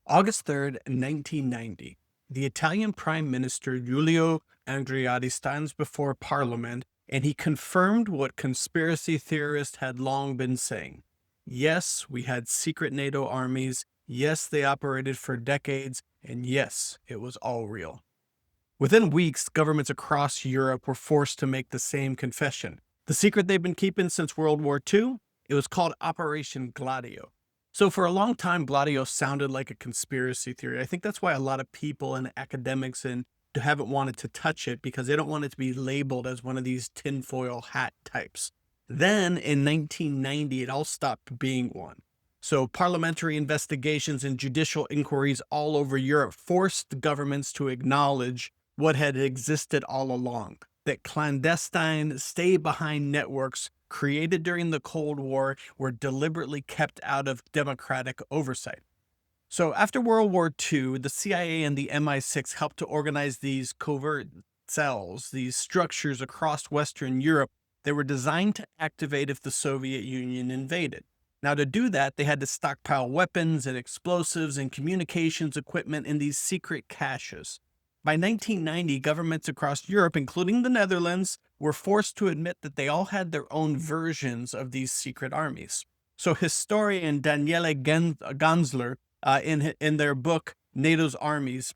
August 3rd, 1990. The Italian Prime Minister Giulio Andreotti stands before Parliament and he confirmed what conspiracy theorists had long been saying. Yes, we had secret NATO armies. Yes, they operated for decades. And yes, it was all real. Within weeks, governments across Europe were forced to make the same confession. The secret they've been keeping since World War II? It was called Operation Gladio. So for a long time, Gladio sounded like a conspiracy theory. I think that's why a lot of people and academics haven't wanted to touch it, because they don't want it to be labeled as one of these tinfoil hat types. Then in 1990, it all stopped being one. So parliamentary investigations and judicial inquiries all over Europe forced governments to acknowledge what had existed all along, that clandestine stay-behind networks created during the Cold War were deliberately kept out of democratic oversight. So after World War II, the CIA and the MI6 helped to organize these covert cells, these structures across Western Europe that were designed to activate if the Soviet Union invaded. Now, to do that, they had to stockpile weapons and explosives and communications equipment in these secret caches. By 1990, governments across Europe, including the Netherlands, were forced to admit that they all had their own versions of these secret armies. So historian Daniele Gansler, in their book, NATO's Armies,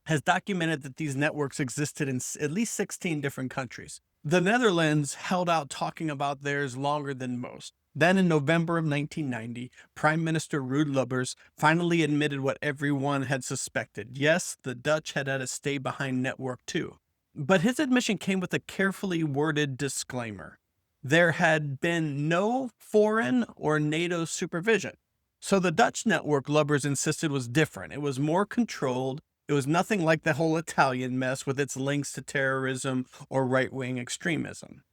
has documented that these networks existed in at least 16 different countries. The Netherlands held out talking about theirs longer than most. Then in November of 1990, Prime Minister Ruud Lubbers finally admitted what everyone had suspected. Yes, the Dutch had a stay-behind network too. But his admission came with a carefully worded disclaimer. There had been no foreign or NATO supervision. So the Dutch network, Lubbers insisted, was different. It was more controlled. It was nothing like the whole Italian mess with its links to terrorism or right-wing extremism.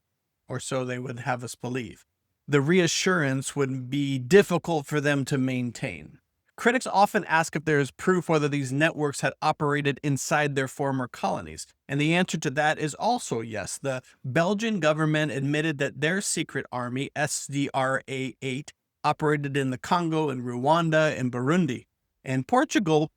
Or so they would have us believe. The reassurance would be difficult for them to maintain. Critics often ask if there is proof whether these networks had operated inside their former colonies, and the answer to that is also yes. The Belgian government admitted that their secret army, SDRA-8, operated in the Congo and Rwanda and Burundi. And Portugal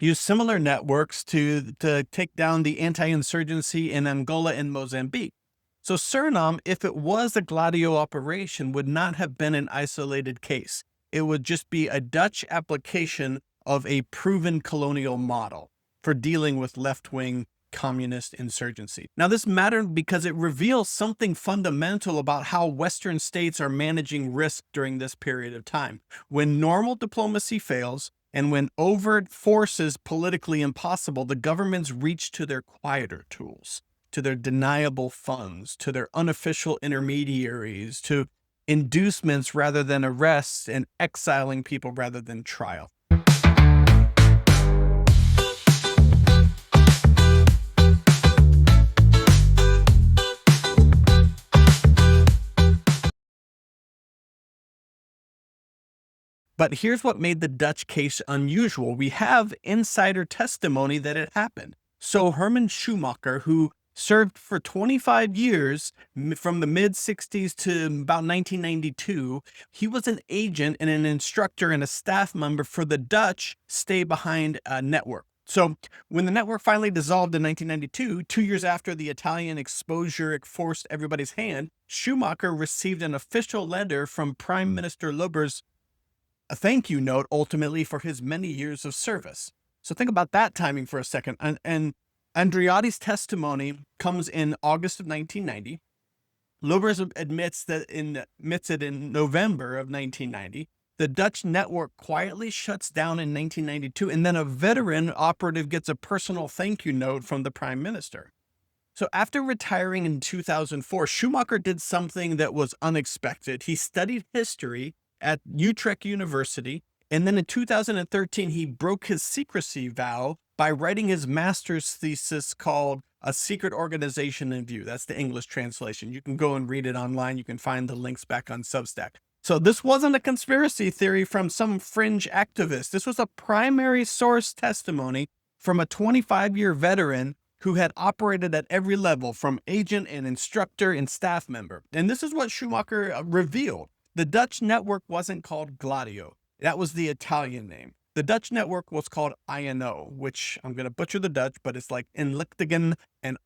used similar networks to take down the anti-insurgency in Angola and Mozambique. So Suriname, if it was a Gladio operation, would not have been an isolated case. It would just be a Dutch application of a proven colonial model for dealing with left-wing communist insurgency. Now, this mattered because it reveals something fundamental about how Western states are managing risk during this period of time. When normal diplomacy fails, and when overt force is politically impossible, the governments reach to their quieter tools, to their deniable funds, to their unofficial intermediaries, to inducements rather than arrests, and exiling people rather than trial. But here's what made the Dutch case unusual. We have insider testimony that it happened. So Herman Schoemaker, who served for 25 years from the mid-60s to about 1992. He was an agent and an instructor and a staff member for the Dutch stay-behind network. So when the network finally dissolved in 1992, 2 years after the Italian exposure forced everybody's hand, Schoemaker received an official letter from Prime Minister Lubbers, a thank you note ultimately for his many years of service. So think about that timing for a second. And Andreotti's testimony comes in August of 1990. Lubbers admits it in November of 1990. The Dutch network quietly shuts down in 1992, and then a veteran operative gets a personal thank you note from the Prime Minister. So after retiring in 2004, Schoemaker did something that was unexpected. He studied history at Utrecht University, and then in 2013, he broke his secrecy vow by writing his master's thesis called A Secret Organization in View. That's the English translation. You can go and read it online. You can find the links back on Substack. So this wasn't a conspiracy theory from some fringe activist. This was a primary source testimony from a 25-year veteran who had operated at every level, from agent and instructor and staff member. And this is what Schoemaker revealed. The Dutch network wasn't called Gladio. That was the Italian name. The Dutch network was called INO, which I'm going to butcher the Dutch, but it's like inlichtingen and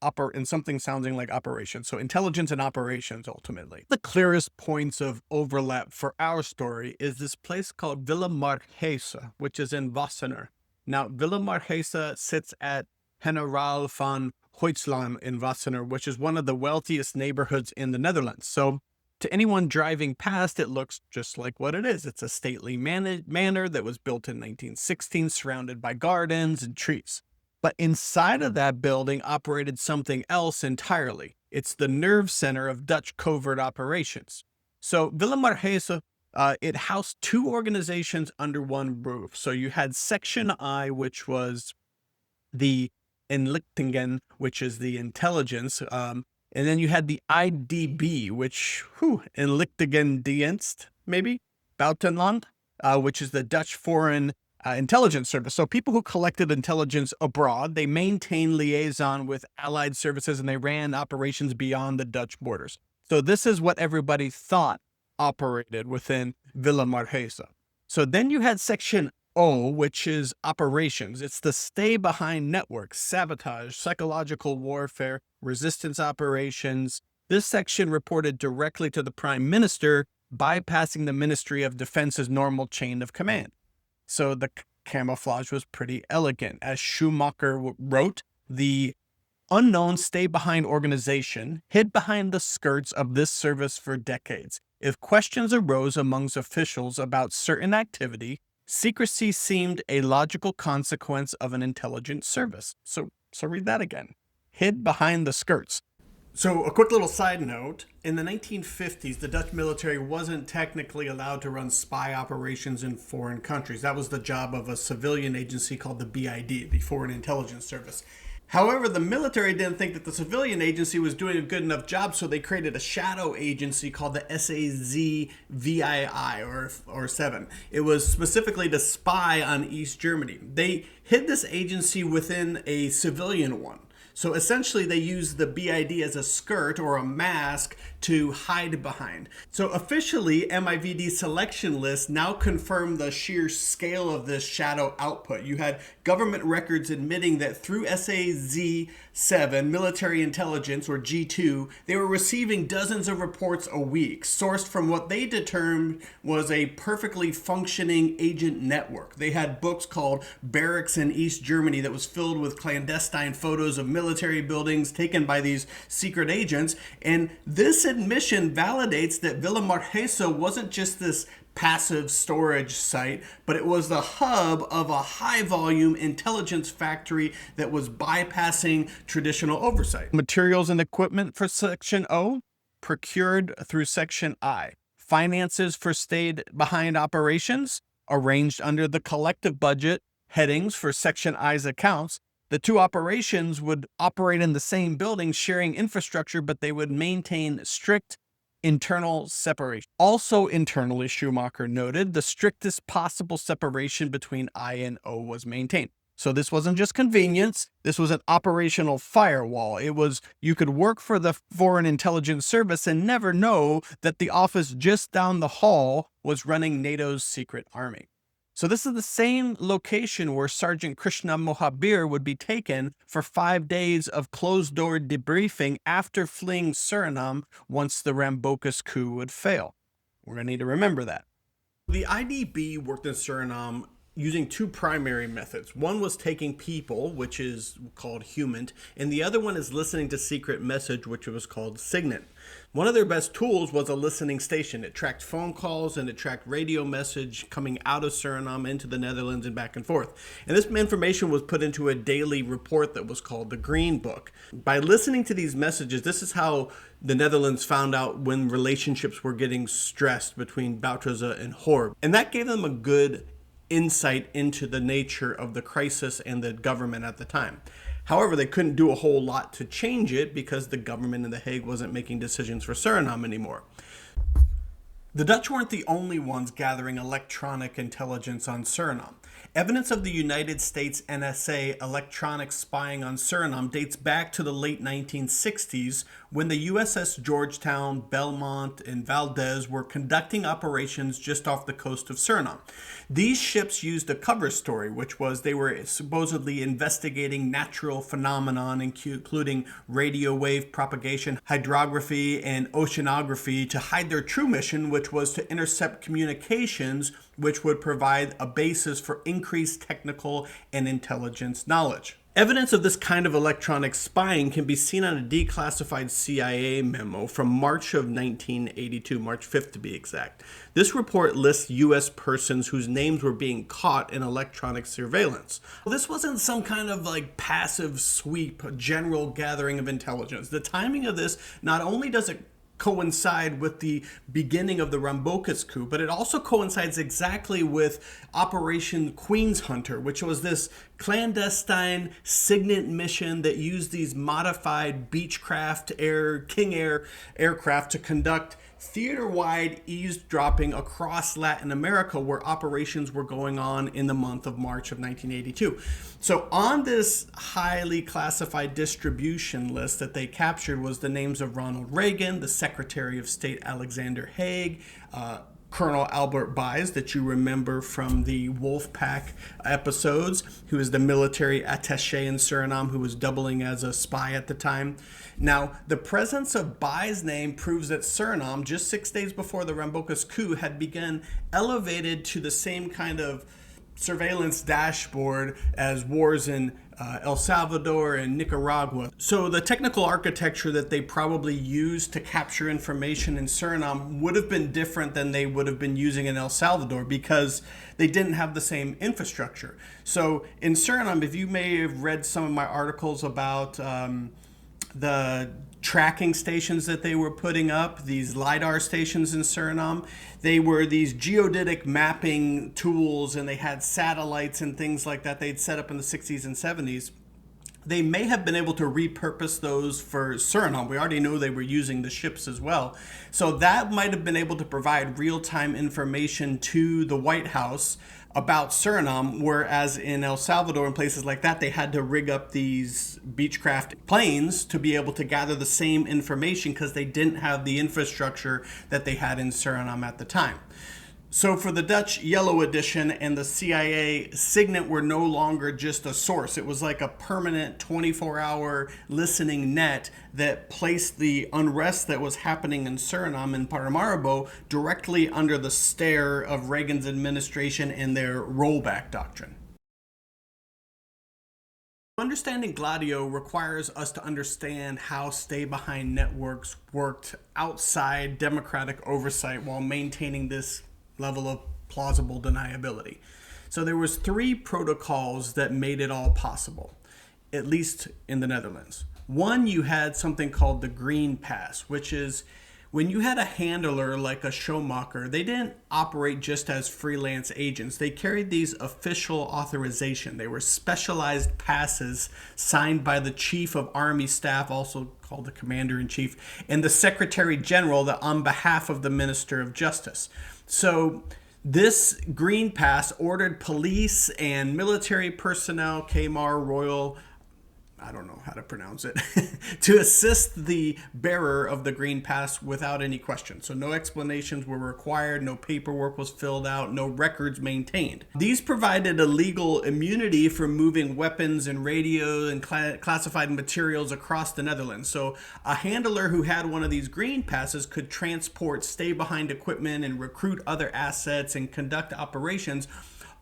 something sounding like operation. So intelligence and operations, ultimately. The clearest points of overlap for our story is this place called Villa Maarheeze, which is in Wassenaar. Now, Villa Maarheeze sits at Generaal van Huislaan in Wassenaar, which is one of the wealthiest neighborhoods in the Netherlands. So to anyone driving past, it looks just like what it is. It's a stately manor that was built in 1916, surrounded by gardens and trees. But inside of that building operated something else entirely. It's the nerve center of Dutch covert operations. So Villa Maarheeze, it housed two organizations under one roof. So you had Section I, which was the inlichtingen, which is the intelligence, and then you had the IDB, which, Inlichtingendienst, maybe, Buitenland, which is the Dutch Foreign Intelligence Service. So people who collected intelligence abroad, they maintained liaison with allied services and they ran operations beyond the Dutch borders. So this is what everybody thought operated within Villa Maarheeze. So then you had Section O, which is operations. It's the stay-behind network, sabotage, psychological warfare, resistance operations. This section reported directly to the Prime Minister, bypassing the Ministry of Defense's normal chain of command. So the camouflage was pretty elegant. As Schoemaker wrote, the unknown stay-behind organization hid behind the skirts of this service for decades. If questions arose amongst officials about certain activity, secrecy seemed a logical consequence of an intelligence service. So read that again. Hid behind the skirts. So a quick little side note, in the 1950s, the Dutch military wasn't technically allowed to run spy operations in foreign countries. That was the job of a civilian agency called the BID, the Foreign Intelligence Service. However, the military didn't think that the civilian agency was doing a good enough job, so they created a shadow agency called the SAZ-VII, or 7. It was specifically to spy on East Germany. They hid this agency within a civilian one. So essentially, they used the BID as a skirt or a mask to hide behind. So officially, MIVD selection lists now confirm the sheer scale of this shadow output. You had government records admitting that through SAZ-VII, military intelligence, or G2, they were receiving dozens of reports a week, sourced from what they determined was a perfectly functioning agent network. They had books called Barracks in East Germany that was filled with clandestine photos of military buildings taken by these secret agents, and this admission validates that Villa Maarheeze wasn't just this passive storage site, but it was the hub of a high-volume intelligence factory that was bypassing traditional oversight. Materials and equipment for Section O, procured through Section I. Finances for stayed-behind operations, arranged under the collective budget headings for Section I's accounts. The two operations would operate in the same building, sharing infrastructure, but they would maintain strict internal separation. Also internally, Schoemaker noted, the strictest possible separation between I and O was maintained. So this wasn't just convenience. This was an operational firewall. It was, you could work for the Foreign Intelligence Service and never know that the office just down the hall was running NATO's secret army. So this is the same location where Sergeant Krishna Mahabier would be taken for 5 days of closed-door debriefing after fleeing Suriname once the Rambocus coup would fail. We're going to need to remember that. The IDB worked in Suriname using two primary methods. One was taking people, which is called HUMANT, and the other one is listening to secret message, which was called SIGINT. One of their best tools was a listening station. It tracked phone calls and it tracked radio message coming out of Suriname into the Netherlands and back and forth. And this information was put into a daily report that was called the Green Book. By listening to these messages, this is how the Netherlands found out when relationships were getting stressed between Bouterse and Horb. And that gave them a good insight into the nature of the crisis and the government at the time. However, they couldn't do a whole lot to change it because the government in The Hague wasn't making decisions for Suriname anymore. The Dutch weren't the only ones gathering electronic intelligence on Suriname. Evidence of the United States NSA electronic spying on Suriname dates back to the late 1960s when the USS Georgetown, Belmont, and Valdez were conducting operations just off the coast of Suriname. These ships used a cover story, which was they were supposedly investigating natural phenomenon, including radio wave propagation, hydrography, and oceanography, to hide their true mission, which was to intercept communications, which would provide a basis for increased technical and intelligence knowledge. Evidence of this kind of electronic spying can be seen on a declassified CIA memo from March of 1982, March 5th to be exact. This report lists U.S. persons whose names were being caught in electronic surveillance. This wasn't some kind of passive sweep, general gathering of intelligence. The timing of this, not only does it coincide with the beginning of the Rambocus coup, but it also coincides exactly with Operation Queen's Hunter, which was this clandestine SIGINT mission that used these modified Beechcraft King Air aircraft to conduct theater-wide eavesdropping across Latin America, where operations were going on in the month of March of 1982. So on this highly classified distribution list that they captured was the names of Ronald Reagan, the Secretary of State Alexander Haig, Colonel Albert Byes, that you remember from the Wolfpack episodes, who is the military attaché in Suriname who was doubling as a spy at the time. Now, the presence of Byes' name proves that Suriname, just 6 days before the Rambocus coup, had begun elevated to the same kind of surveillance dashboard as wars in El Salvador and Nicaragua. So the technical architecture that they probably used to capture information in Suriname would have been different than they would have been using in El Salvador, because they didn't have the same infrastructure. So in Suriname, if you may have read some of my articles about the tracking stations that they were putting up, these LiDAR stations in Suriname, they were these geodetic mapping tools, and they had satellites and things like that they'd set up in the 60s and 70s. They may have been able to repurpose those for Suriname. We already know they were using the ships as well. So that might have been able to provide real-time information to the White House about Suriname, whereas in El Salvador and places like that, they had to rig up these Beechcraft planes to be able to gather the same information because they didn't have the infrastructure that they had in Suriname at the time. So for the Dutch Yellow Edition and the CIA, SIGINT were no longer just a source. It was like a permanent 24-hour listening net that placed the unrest that was happening in Suriname and Paramaribo directly under the stare of Reagan's administration and their rollback doctrine. Understanding Gladio requires us to understand how stay-behind networks worked outside democratic oversight while maintaining this level of plausible deniability. So there was 3 protocols that made it all possible, at least in the Netherlands. One, you had something called the Green Pass, which is when you had a handler like a Schoemaker, they didn't operate just as freelance agents. They carried these official authorization. They were specialized passes signed by the Chief of Army Staff, also called the Commander-in-Chief, and the Secretary General that on behalf of the Minister of Justice. So this Green Pass ordered police and military personnel, KMAR, Royal, I don't know how to pronounce it, to assist the bearer of the Green Pass without any question. So no explanations were required, no paperwork was filled out, no records maintained. These provided a legal immunity for moving weapons and radio and classified materials across the Netherlands. So a handler who had one of these Green Passes could transport stay-behind equipment and recruit other assets and conduct operations,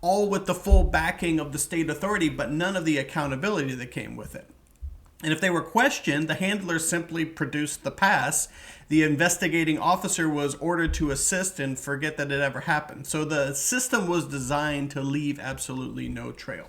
all with the full backing of the state authority, but none of the accountability that came with it. And if they were questioned, the handler simply produced the pass. The investigating officer was ordered to assist and forget that it ever happened. So the system was designed to leave absolutely no trail.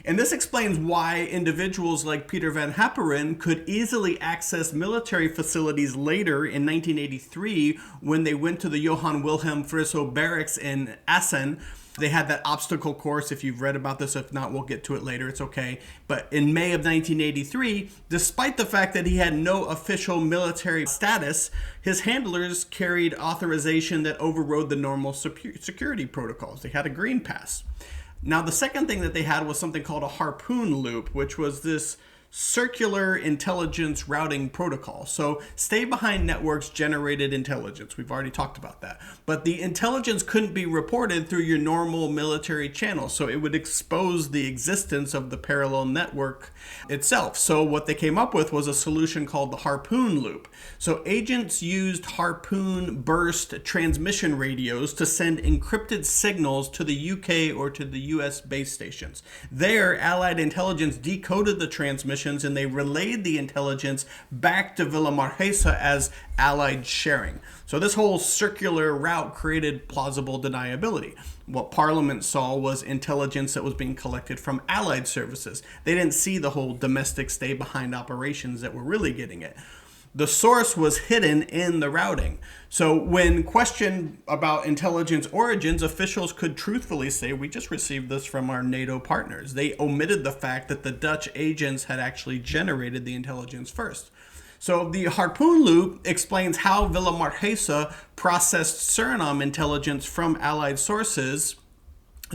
And this explains why individuals like Peter van Haperen could easily access military facilities later in 1983 when they went to the Johan Wilhelm Friso barracks in Assen. They had that obstacle course. If you've read about this, if not, we'll get to it later. It's okay. But in May of 1983, despite the fact that he had no official military status, his handlers carried authorization that overrode the normal security protocols. They had a green pass. Now, the second thing that they had was something called a Harpoon Loop, which was this circular intelligence routing protocol. So stay-behind networks generated intelligence. We've already talked about that. But the intelligence couldn't be reported through your normal military channels, so it would expose the existence of the parallel network itself. So what they came up with was a solution called the Harpoon Loop. So agents used Harpoon burst transmission radios to send encrypted signals to the UK or to the US base stations. There, Allied intelligence decoded the transmission and they relayed the intelligence back to Villa Maarheeze as Allied sharing. So this whole circular route created plausible deniability. What Parliament saw was intelligence that was being collected from Allied services. They didn't see the whole domestic stay-behind operations that were really getting it. The source was hidden in the routing. So when questioned about intelligence origins, officials could truthfully say, we just received this from our NATO partners. They omitted the fact that the Dutch agents had actually generated the intelligence first. So the Harpoon Loop explains how Villa Maarheeze processed Suriname intelligence from Allied sources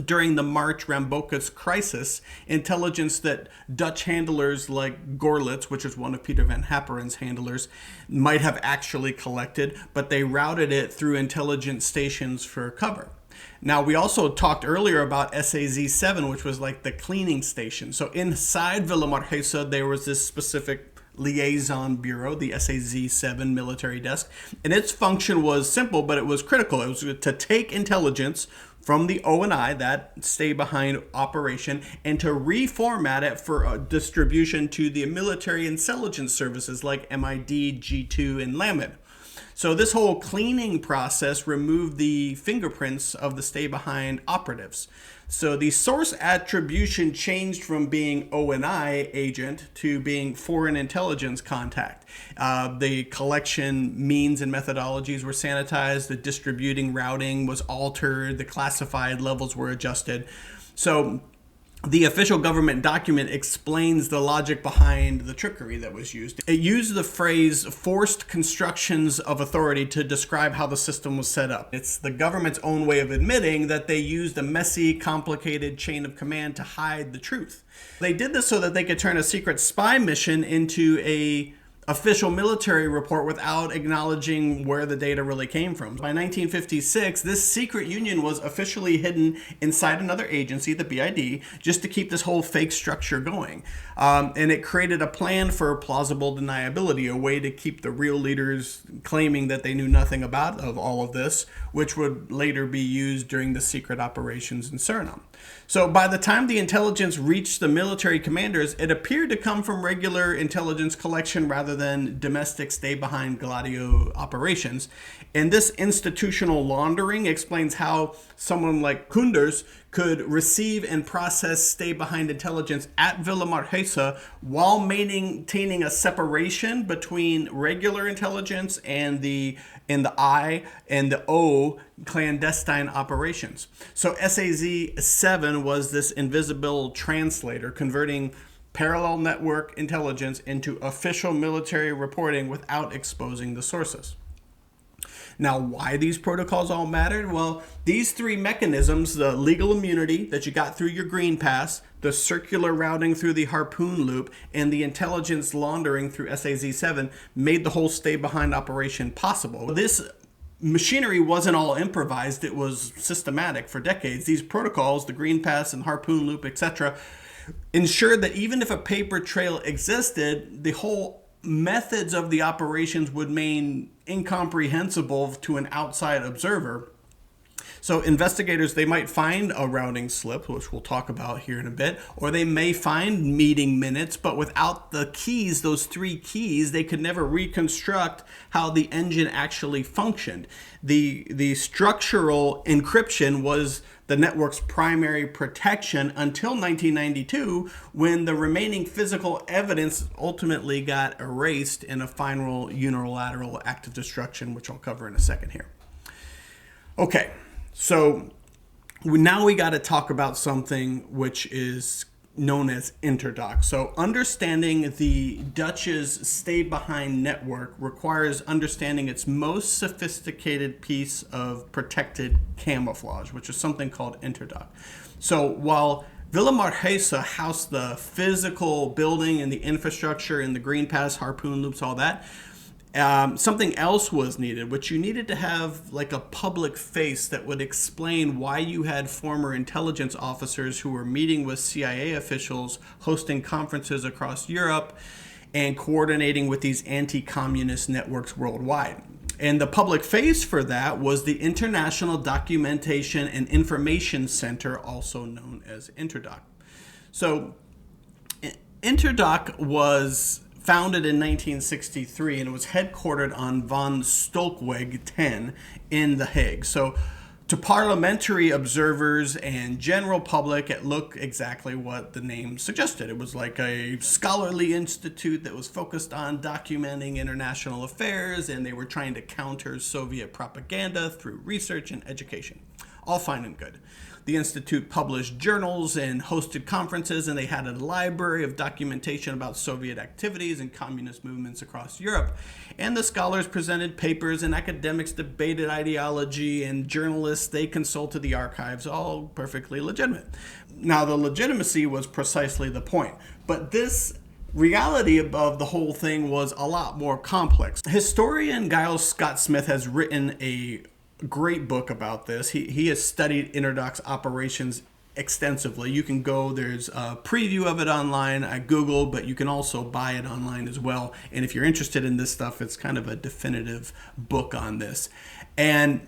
during the March Rambocus crisis, intelligence that Dutch handlers like Gorlitz, which is one of Peter van Haperen's handlers, might have actually collected, but they routed it through intelligence stations for cover. Now, we also talked earlier about SAZ-VII, which was like the cleaning station. So inside Villa Maarheeze, there was this specific liaison bureau, the SAZ-VII military desk, and its function was simple, but it was critical. It was to take intelligence from the O&I, that stay-behind operation, and to reformat it for distribution to the military intelligence services like MID, G2, and LAMID. So this whole cleaning process removed the fingerprints of the stay-behind operatives. So the source attribution changed from being O&I agent to being foreign intelligence contact. The collection means and methodologies were sanitized, the distributing routing was altered, the classified levels were adjusted. So the official government document explains the logic behind the trickery that was used. It used the phrase forced constructions of authority to describe how the system was set up. It's the government's own way of admitting that they used a messy, complicated chain of command to hide the truth. They did this so that they could turn a secret spy mission into a official military report without acknowledging where the data really came from. By 1956, this secret union was officially hidden inside another agency, the BID, just to keep this whole fake structure going. And it created a plan for plausible deniability, a way to keep the real leaders claiming that they knew nothing about all of this, which would later be used during the secret operations in Suriname. So by the time the intelligence reached the military commanders, it appeared to come from regular intelligence collection rather than domestic stay-behind Gladio operations. And this institutional laundering explains how someone like Koenders could receive and process stay-behind intelligence at Villa Maarheeze while maintaining a separation between regular intelligence and the I and the O clandestine operations. So SAZ-VII was this invisible translator converting parallel network intelligence into official military reporting without exposing the sources. Now, why these protocols all mattered? Well, these three mechanisms, the legal immunity that you got through your green pass, the circular routing through the Harpoon Loop, and the intelligence laundering through SAZ-VII made the whole stay-behind operation possible. This machinery wasn't all improvised, it was systematic for decades. These protocols, the green pass and Harpoon Loop, etc., ensured that even if a paper trail existed, the whole methods of the operations would remain incomprehensible to an outside observer. So investigators, they might find a routing slip, which we'll talk about here in a bit, or they may find meeting minutes, but without the keys, those three keys, they could never reconstruct how the engine actually functioned. The structural encryption was the network's primary protection until 1992, when the remaining physical evidence ultimately got erased in a final unilateral act of destruction, which I'll cover in a second here. Okay, so now we got to talk about something which is known as Interdoc. So understanding the Dutch's stay-behind network requires understanding its most sophisticated piece of protected camouflage, which is something called Interdoc. So while Villa Maarheeze housed the physical building and the infrastructure and the green pass, harpoon loops, all that, something else was needed, which you needed to have like a public face that would explain why you had former intelligence officers who were meeting with CIA officials, hosting conferences across Europe, and coordinating with these anti-communist networks worldwide. And the public face for that was the International Documentation and Information Center, also known as Interdoc. So Interdoc was founded in 1963, and it was headquartered on Van Stolkweg 10 in The Hague. So to parliamentary observers and general public, it looked exactly what the name suggested. It was like a scholarly institute that was focused on documenting international affairs, and they were trying to counter Soviet propaganda through research and education. All fine and good. The institute published journals and hosted conferences, and they had a library of documentation about Soviet activities and communist movements across Europe. And the scholars presented papers, and academics debated ideology, and journalists, they consulted the archives, all perfectly legitimate. Now, the legitimacy was precisely the point. But this reality of the whole thing was a lot more complex. Historian Giles Scott Smith has written a great book about this. He has studied Interdoc's operations extensively. You can go, there's a preview of it online. I Googled, but you can also buy it online as well. And if you're interested in this stuff, it's kind of a definitive book on this. And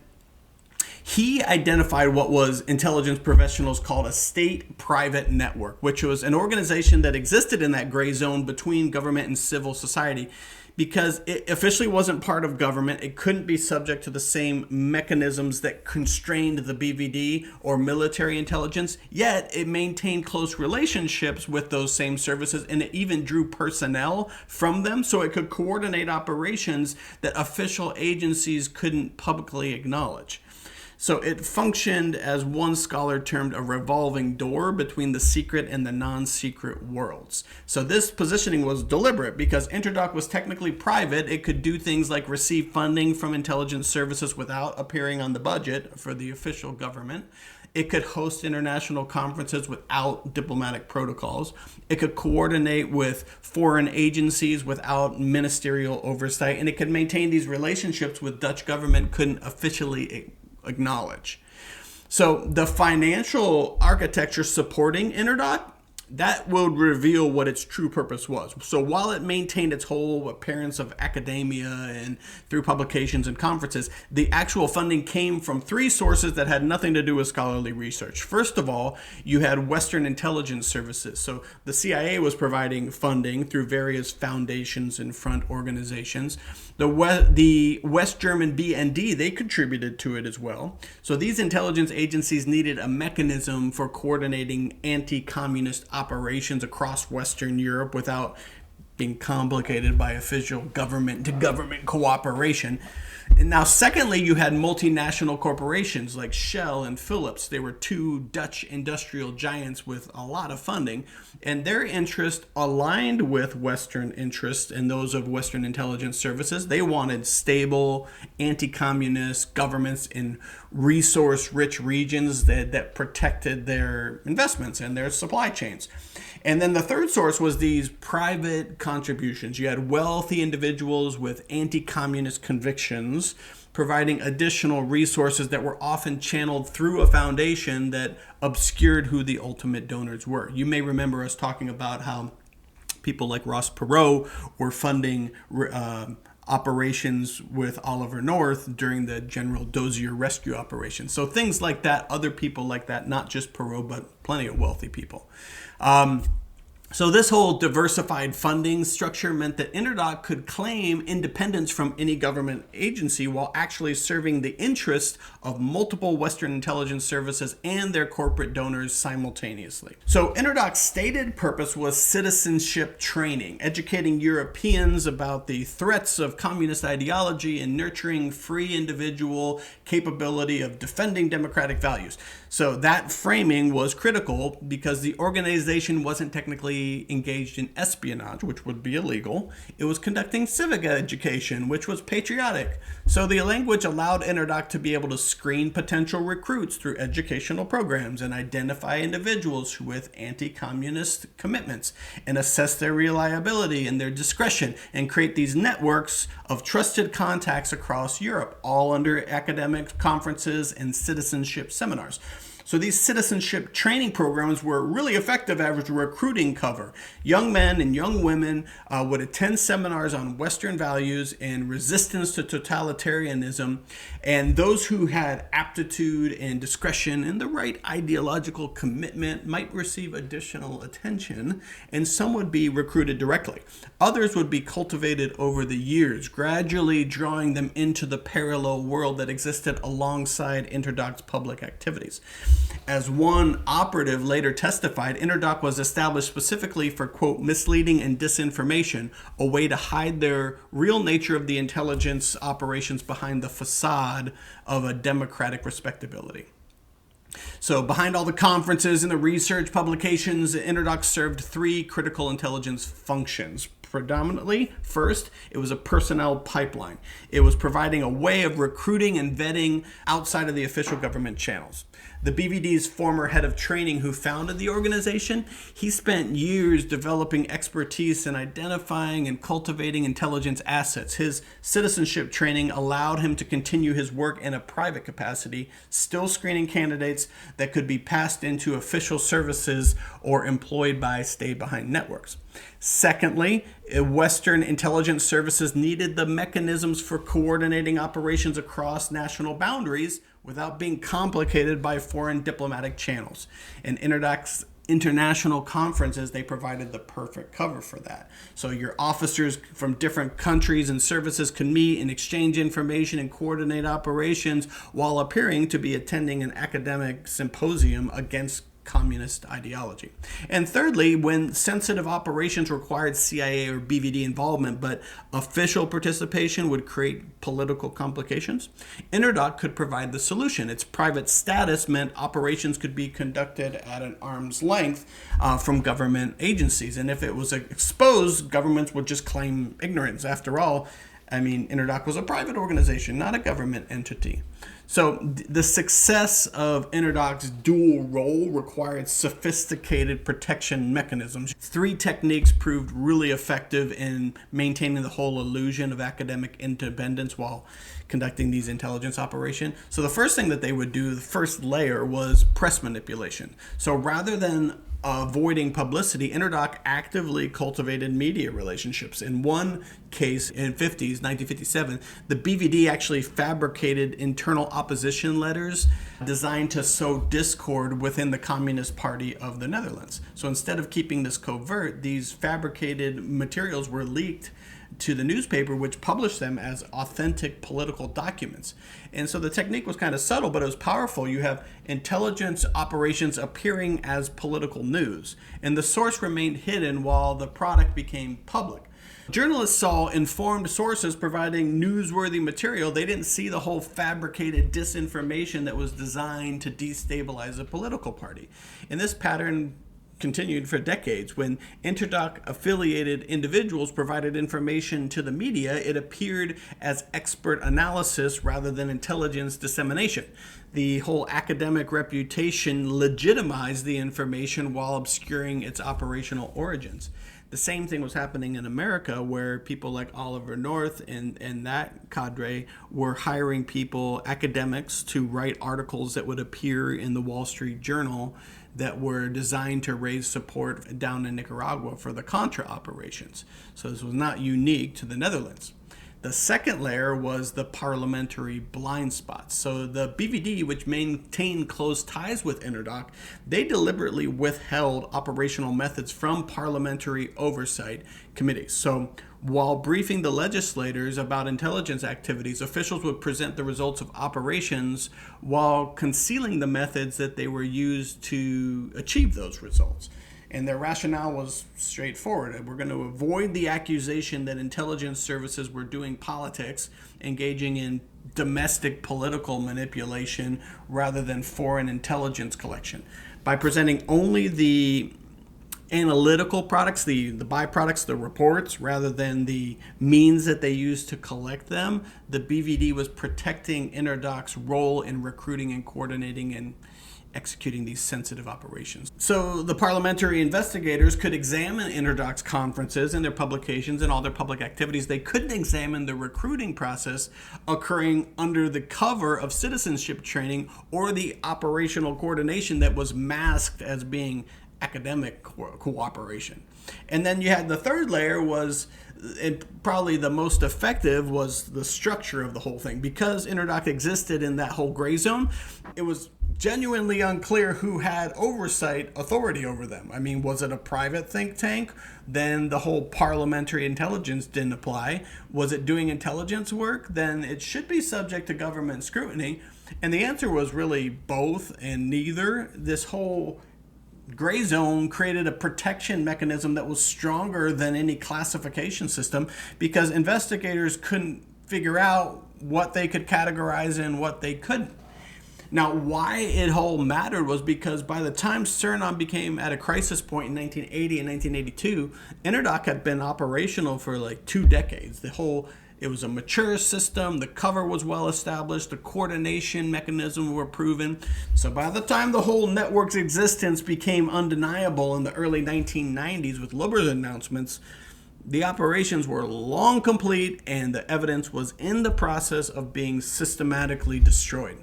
he identified what was intelligence professionals called a state-private network, which was an organization that existed in that gray zone between government and civil society, because it officially wasn't part of government. It couldn't be subject to the same mechanisms that constrained the BVD or military intelligence, yet it maintained close relationships with those same services, and it even drew personnel from them so it could coordinate operations that official agencies couldn't publicly acknowledge. So it functioned as one scholar termed a revolving door between the secret and the non-secret worlds. So this positioning was deliberate because Interdoc was technically private. It could do things like receive funding from intelligence services without appearing on the budget for the official government. It could host international conferences without diplomatic protocols. It could coordinate with foreign agencies without ministerial oversight. And it could maintain these relationships with Dutch government couldn't officially acknowledge. So the financial architecture supporting Interdoc, that would reveal what its true purpose was. So while it maintained its whole appearance of academia and through publications and conferences, the actual funding came from three sources that had nothing to do with scholarly research. First of all, you had Western intelligence services. So the CIA was providing funding through various foundations and front organizations. The West German BND, they contributed to it as well. So these intelligence agencies needed a mechanism for coordinating anti-communist operations across Western Europe without being complicated by official government-to-government cooperation. And now, secondly, you had multinational corporations like Shell and Philips. They were two Dutch industrial giants with a lot of funding, and their interest aligned with Western interests and those of Western intelligence services. They wanted stable, anti-communist governments in resource-rich regions that protected their investments and their supply chains. And then the third source was these private contributions. You had wealthy individuals with anti-communist convictions providing additional resources that were often channeled through a foundation that obscured who the ultimate donors were. You may remember us talking about how people like Ross Perot were funding operations with Oliver North during the General Dozier rescue operation. So things like that, other people like that, not just Perot, but plenty of wealthy people. So this whole diversified funding structure meant that Interdoc could claim independence from any government agency while actually serving the interests of multiple Western intelligence services and their corporate donors simultaneously. So Interdoc's stated purpose was citizenship training, educating Europeans about the threats of communist ideology and nurturing free individual capability of defending democratic values. So that framing was critical because the organization wasn't technically engaged in espionage, which would be illegal. It was conducting civic education, which was patriotic. So the language allowed Interdoc to be able to screen potential recruits through educational programs and identify individuals with anti-communist commitments and assess their reliability and their discretion and create these networks of trusted contacts across Europe, all under academic conferences and citizenship seminars. So these citizenship training programs were really effective as recruiting cover. Young men and young women would attend seminars on Western values and resistance to totalitarianism. And those who had aptitude and discretion and the right ideological commitment might receive additional attention, and some would be recruited directly. Others would be cultivated over the years, gradually drawing them into the parallel world that existed alongside Interdoc's public activities. As one operative later testified, Interdoc was established specifically for, quote, misleading and disinformation, a way to hide their real nature of the intelligence operations behind the facade of a democratic respectability. So behind all the conferences and the research publications, Interdoc served three critical intelligence functions. Predominantly, first, it was a personnel pipeline. It was providing a way of recruiting and vetting outside of the official government channels. The BVD's former head of training who founded the organization, he spent years developing expertise in identifying and cultivating intelligence assets. His citizenship training allowed him to continue his work in a private capacity, still screening candidates that could be passed into official services or employed by stay-behind networks. Secondly, Western intelligence services needed the mechanisms for coordinating operations across national boundaries without being complicated by foreign diplomatic channels. And Interdoc's international conferences, they provided the perfect cover for that. So your officers from different countries and services could meet and exchange information and coordinate operations while appearing to be attending an academic symposium against communist ideology. And thirdly, when sensitive operations required CIA or BVD involvement, but official participation would create political complications, Interdoc could provide the solution. Its private status meant operations could be conducted at an arm's length from government agencies. And if it was exposed, governments would just claim ignorance. After all, I mean, Interdoc was a private organization, not a government entity. So the success of Interdoc's dual role required sophisticated protection mechanisms. Three techniques proved really effective in maintaining the whole illusion of academic independence while conducting these intelligence operations. So the first thing that they would do, the first layer, was press manipulation. So rather than avoiding publicity, Interdoc actively cultivated media relationships. In one case, in 1957, the BVD actually fabricated internal opposition letters designed to sow discord within the Communist Party of the Netherlands. So instead of keeping this covert, these fabricated materials were leaked to the newspaper, which published them as authentic political documents. And so the technique was kind of subtle, but it was powerful. You have intelligence operations appearing as political news, and the source remained hidden while the product became public. Journalists saw informed sources providing newsworthy material. They didn't see the whole fabricated disinformation that was designed to destabilize a political party. And this pattern continued for decades. When Interdoc affiliated individuals provided information to the media, it appeared as expert analysis rather than intelligence dissemination. The whole academic reputation legitimized the information while obscuring its operational origins. The same thing was happening in America, where people like Oliver North and that cadre were hiring people, academics, to write articles that would appear in the Wall Street Journal that were designed to raise support down in Nicaragua for the Contra operations. So this was not unique to the Netherlands. The second layer was the parliamentary blind spots. So the BVD, which maintained close ties with Interdoc, they deliberately withheld operational methods from parliamentary oversight committees. So while briefing the legislators about intelligence activities, officials would present the results of operations while concealing the methods that they were used to achieve those results. And their rationale was straightforward. We're going to avoid the accusation that intelligence services were doing politics, engaging in domestic political manipulation rather than foreign intelligence collection. By presenting only the analytical products, the byproducts, the reports, rather than the means that they used to collect them, the BVD was protecting Interdoc's role in recruiting and coordinating and executing these sensitive operations. So the parliamentary investigators could examine Interdoc's conferences and their publications and all their public activities. They couldn't examine the recruiting process occurring under the cover of citizenship training or the operational coordination that was masked as being academic cooperation. And then you had the third layer was, and probably the most effective, was the structure of the whole thing. Because Interdoc existed in that whole gray zone, it was genuinely unclear who had oversight authority over them. I mean, was it a private think tank? Then the whole parliamentary intelligence didn't apply. Was it doing intelligence work? Then it should be subject to government scrutiny. And the answer was really both and neither. This whole gray zone created a protection mechanism that was stronger than any classification system because investigators couldn't figure out what they could categorize and what they couldn't. Now, why it all mattered was because by the time Suriname became at a crisis point in 1980 and 1982, Interdoc had been operational for like 2 decades. It was a mature system, the cover was well established, the coordination mechanisms were proven. So by the time the whole network's existence became undeniable in the early 1990s with Lubbers announcements, the operations were long complete and the evidence was in the process of being systematically destroyed.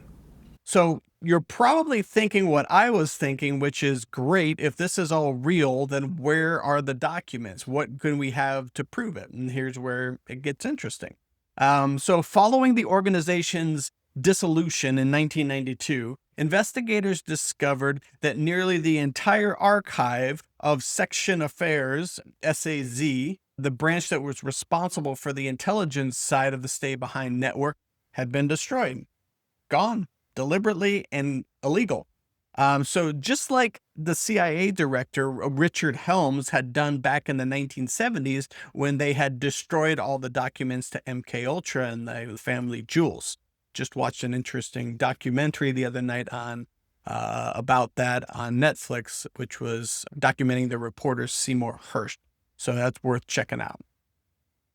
So you're probably thinking what I was thinking, which is great. If this is all real, then where are the documents? What can we have to prove it? And here's where it gets interesting. So following the organization's dissolution in 1992, investigators discovered that nearly the entire archive of Section Affairs, SAZ, the branch that was responsible for the intelligence side of the Stay Behind network, had been destroyed. Gone. Deliberately and illegal. So just like the CIA director, Richard Helms, had done back in the 1970s when they had destroyed all the documents to MK Ultra and the family jewels. Just watched an interesting documentary the other night on about that on Netflix, which was documenting the reporter Seymour Hersh. So that's worth checking out.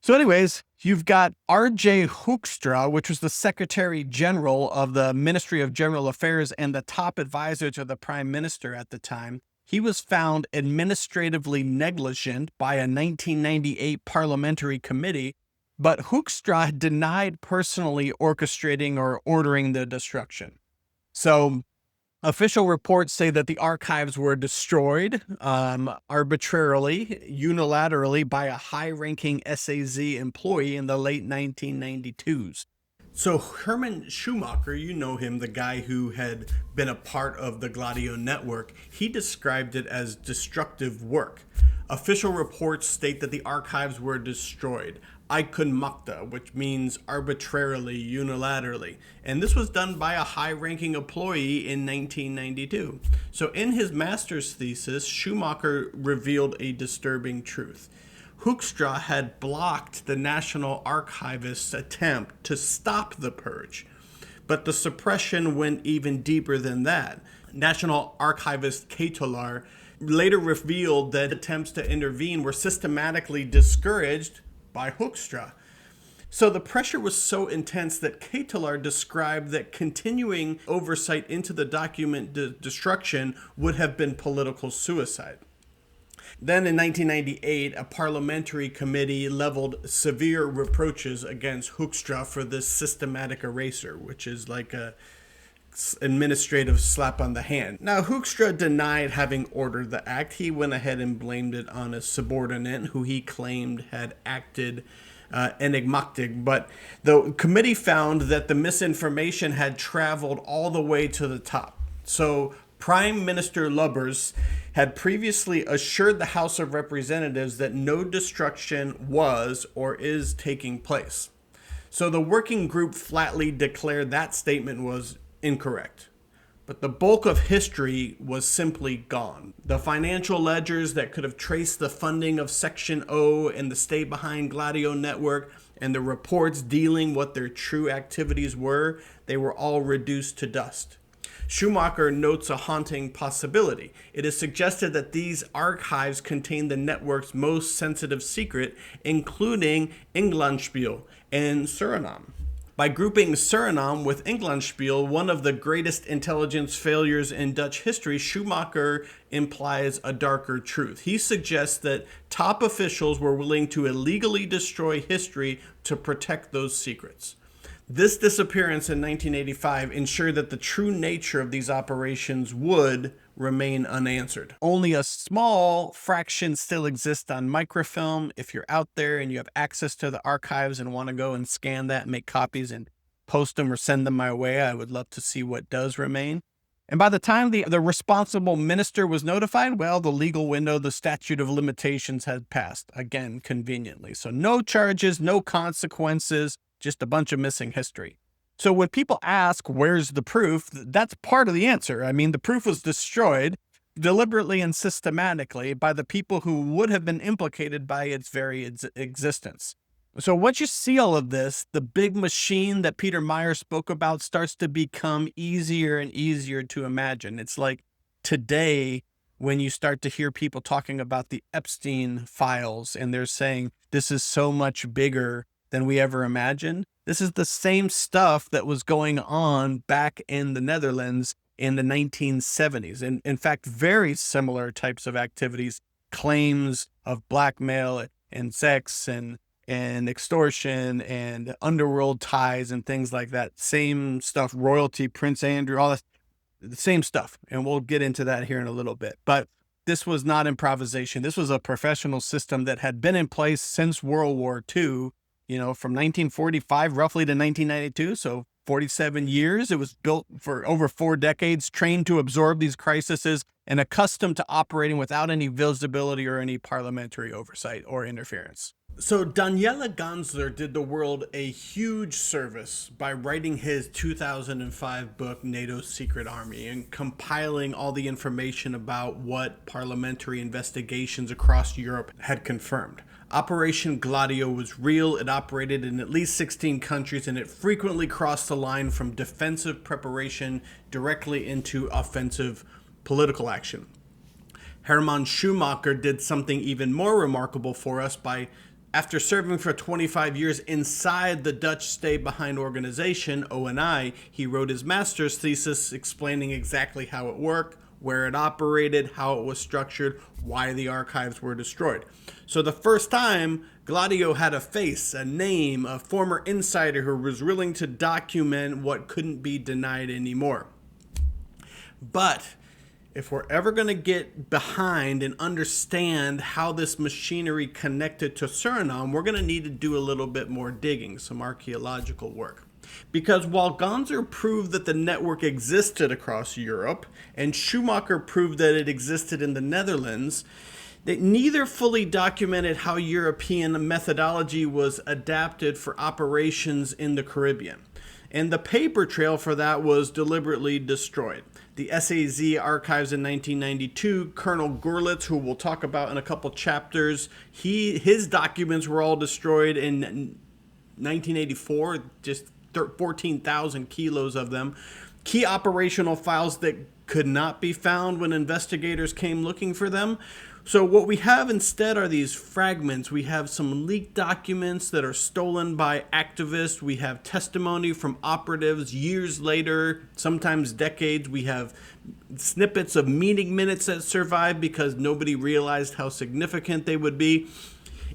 So anyways, you've got R.J. Hoekstra, which was the Secretary General of the Ministry of General Affairs and the top advisor to the Prime Minister at the time. He was found administratively negligent by a 1998 parliamentary committee, but Hoekstra denied personally orchestrating or ordering the destruction. So official reports say that the archives were destroyed arbitrarily, unilaterally by a high-ranking SAZ employee in the late 1992s. So Herman Schoemaker, you know him, the guy who had been a part of the Gladio network, he described it as destructive work. Official reports state that the archives were destroyed. Aikunmakta, which means arbitrarily, unilaterally. And this was done by a high-ranking employee in 1992. So in his master's thesis, Schoemaker revealed a disturbing truth. Hoekstra had blocked the National Archivist's attempt to stop the purge. But the suppression went even deeper than that. National Archivist Ketelaar later revealed that attempts to intervene were systematically discouraged by Hoekstra. So the pressure was so intense that Ketelaar described that continuing oversight into the document destruction would have been political suicide. Then in 1998, a parliamentary committee leveled severe reproaches against Hoekstra for this systematic eraser, which is like a administrative slap on the hand. Now, Hoekstra denied having ordered the act. He went ahead and blamed it on a subordinate who he claimed had acted enigmatic. But the committee found that the misinformation had traveled all the way to the top. So Prime Minister Lubbers had previously assured the House of Representatives that no destruction was or is taking place. So the working group flatly declared that statement was incorrect. But the bulk of history was simply gone. The financial ledgers that could have traced the funding of Section O and the Stay Behind Gladio network and the reports dealing what their true activities were, they were all reduced to dust. Schoemaker notes a haunting possibility. It is suggested that these archives contain the network's most sensitive secret, including Englandspiel and Suriname. By grouping Suriname with Englandspiel, one of the greatest intelligence failures in Dutch history, Schoemaker implies a darker truth. He suggests that top officials were willing to illegally destroy history to protect those secrets. This disappearance in 1985 ensured that the true nature of these operations would remain unanswered. Only a small fraction still exists on microfilm. If you're out there and you have access to the archives and want to go and scan that and make copies and post them or send them my way, I would love to see what does remain. And by the time the responsible minister was notified, well, the legal window, the statute of limitations had passed, again, conveniently. So no charges, no consequences, just a bunch of missing history. So when people ask, where's the proof? That's part of the answer. I mean, the proof was destroyed deliberately and systematically by the people who would have been implicated by its very existence. So once you see all of this, the big machine that Peter Meyer spoke about starts to become easier and easier to imagine. It's like today when you start to hear people talking about the Epstein files and they're saying this is so much bigger than we ever imagined. This is the same stuff that was going on back in the Netherlands in the 1970s. And in fact, very similar types of activities, claims of blackmail and sex and extortion and underworld ties and things like that. Same stuff, royalty, Prince Andrew, all that, the same stuff. And we'll get into that here in a little bit. But this was not improvisation. This was a professional system that had been in place since World War II. From 1945 roughly to 1992, so 47 years. It was built for over 4 decades, trained to absorb these crises, and accustomed to operating without any visibility or any parliamentary oversight or interference. So Daniele Gansler did the world a huge service by writing his 2005 book, NATO's Secret Army, and compiling all the information about what parliamentary investigations across Europe had confirmed. Operation Gladio was real. It operated in at least 16 countries, and it frequently crossed the line from defensive preparation directly into offensive political action. Herman Schoemaker did something even more remarkable for us by, after serving for 25 years inside the Dutch Stay Behind organization, ONI, he wrote his master's thesis explaining exactly how it worked, where it operated, how it was structured, why the archives were destroyed. So the first time, Gladio had a face, a name, a former insider who was willing to document what couldn't be denied anymore. But if we're ever going to get behind and understand how this machinery connected to Suriname, we're going to need to do a little bit more digging, some archaeological work. Because while Gansler proved that the network existed across Europe, and Schoemaker proved that it existed in the Netherlands, they neither fully documented how European methodology was adapted for operations in the Caribbean. And the paper trail for that was deliberately destroyed. The SAZ archives in 1992, Colonel Gorlitz, who we'll talk about in a couple chapters, his documents were all destroyed in 1984, just 14,000 kilos of them. Key operational files that could not be found when investigators came looking for them. So what we have instead are these fragments. We have some leaked documents that are stolen by activists. We have testimony from operatives years later, sometimes decades. We have snippets of meeting minutes that survive because nobody realized how significant they would be.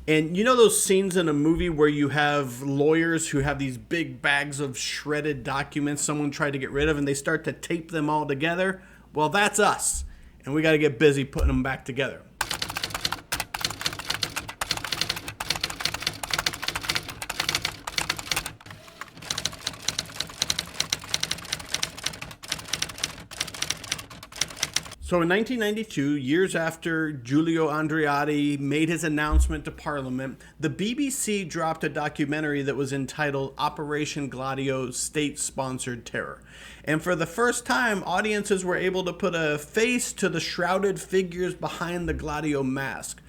And you know those scenes in a movie where you have lawyers who have these big bags of shredded documents someone tried to get rid of and they start to tape them all together? Well, that's us. And we got to get busy putting them back together. So in 1992, years after Giulio Andreotti made his announcement to Parliament, the BBC dropped a documentary that was entitled Operation Gladio State-Sponsored Terror. And for the first time, audiences were able to put a face to the shrouded figures behind the Gladio mask.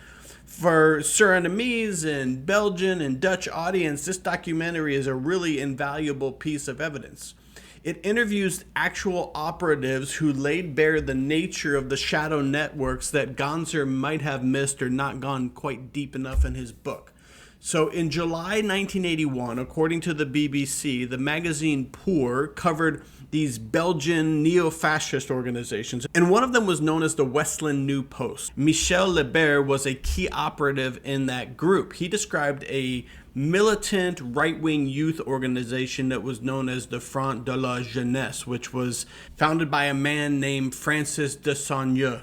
For Surinamese and Belgian and Dutch audience, this documentary is a really invaluable piece of evidence. It interviews actual operatives who laid bare the nature of the shadow networks that Gonzer might have missed or not gone quite deep enough in his book. So in July 1981, according to the BBC, the magazine Purge covered these Belgian neo-fascist organizations, and one of them was known as the Westland New Post. Michel Lubbers was a key operative in that group. He described a militant right-wing youth organization that was known as the Front de la Jeunesse, which was founded by a man named Francis de Saunieu.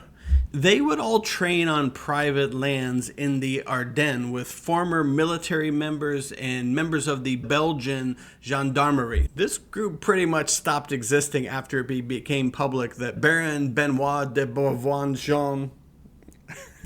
They would all train on private lands in the Ardennes with former military members and members of the Belgian gendarmerie. This group pretty much stopped existing after it became public that Baron Benoit de Beauvoir-Jean,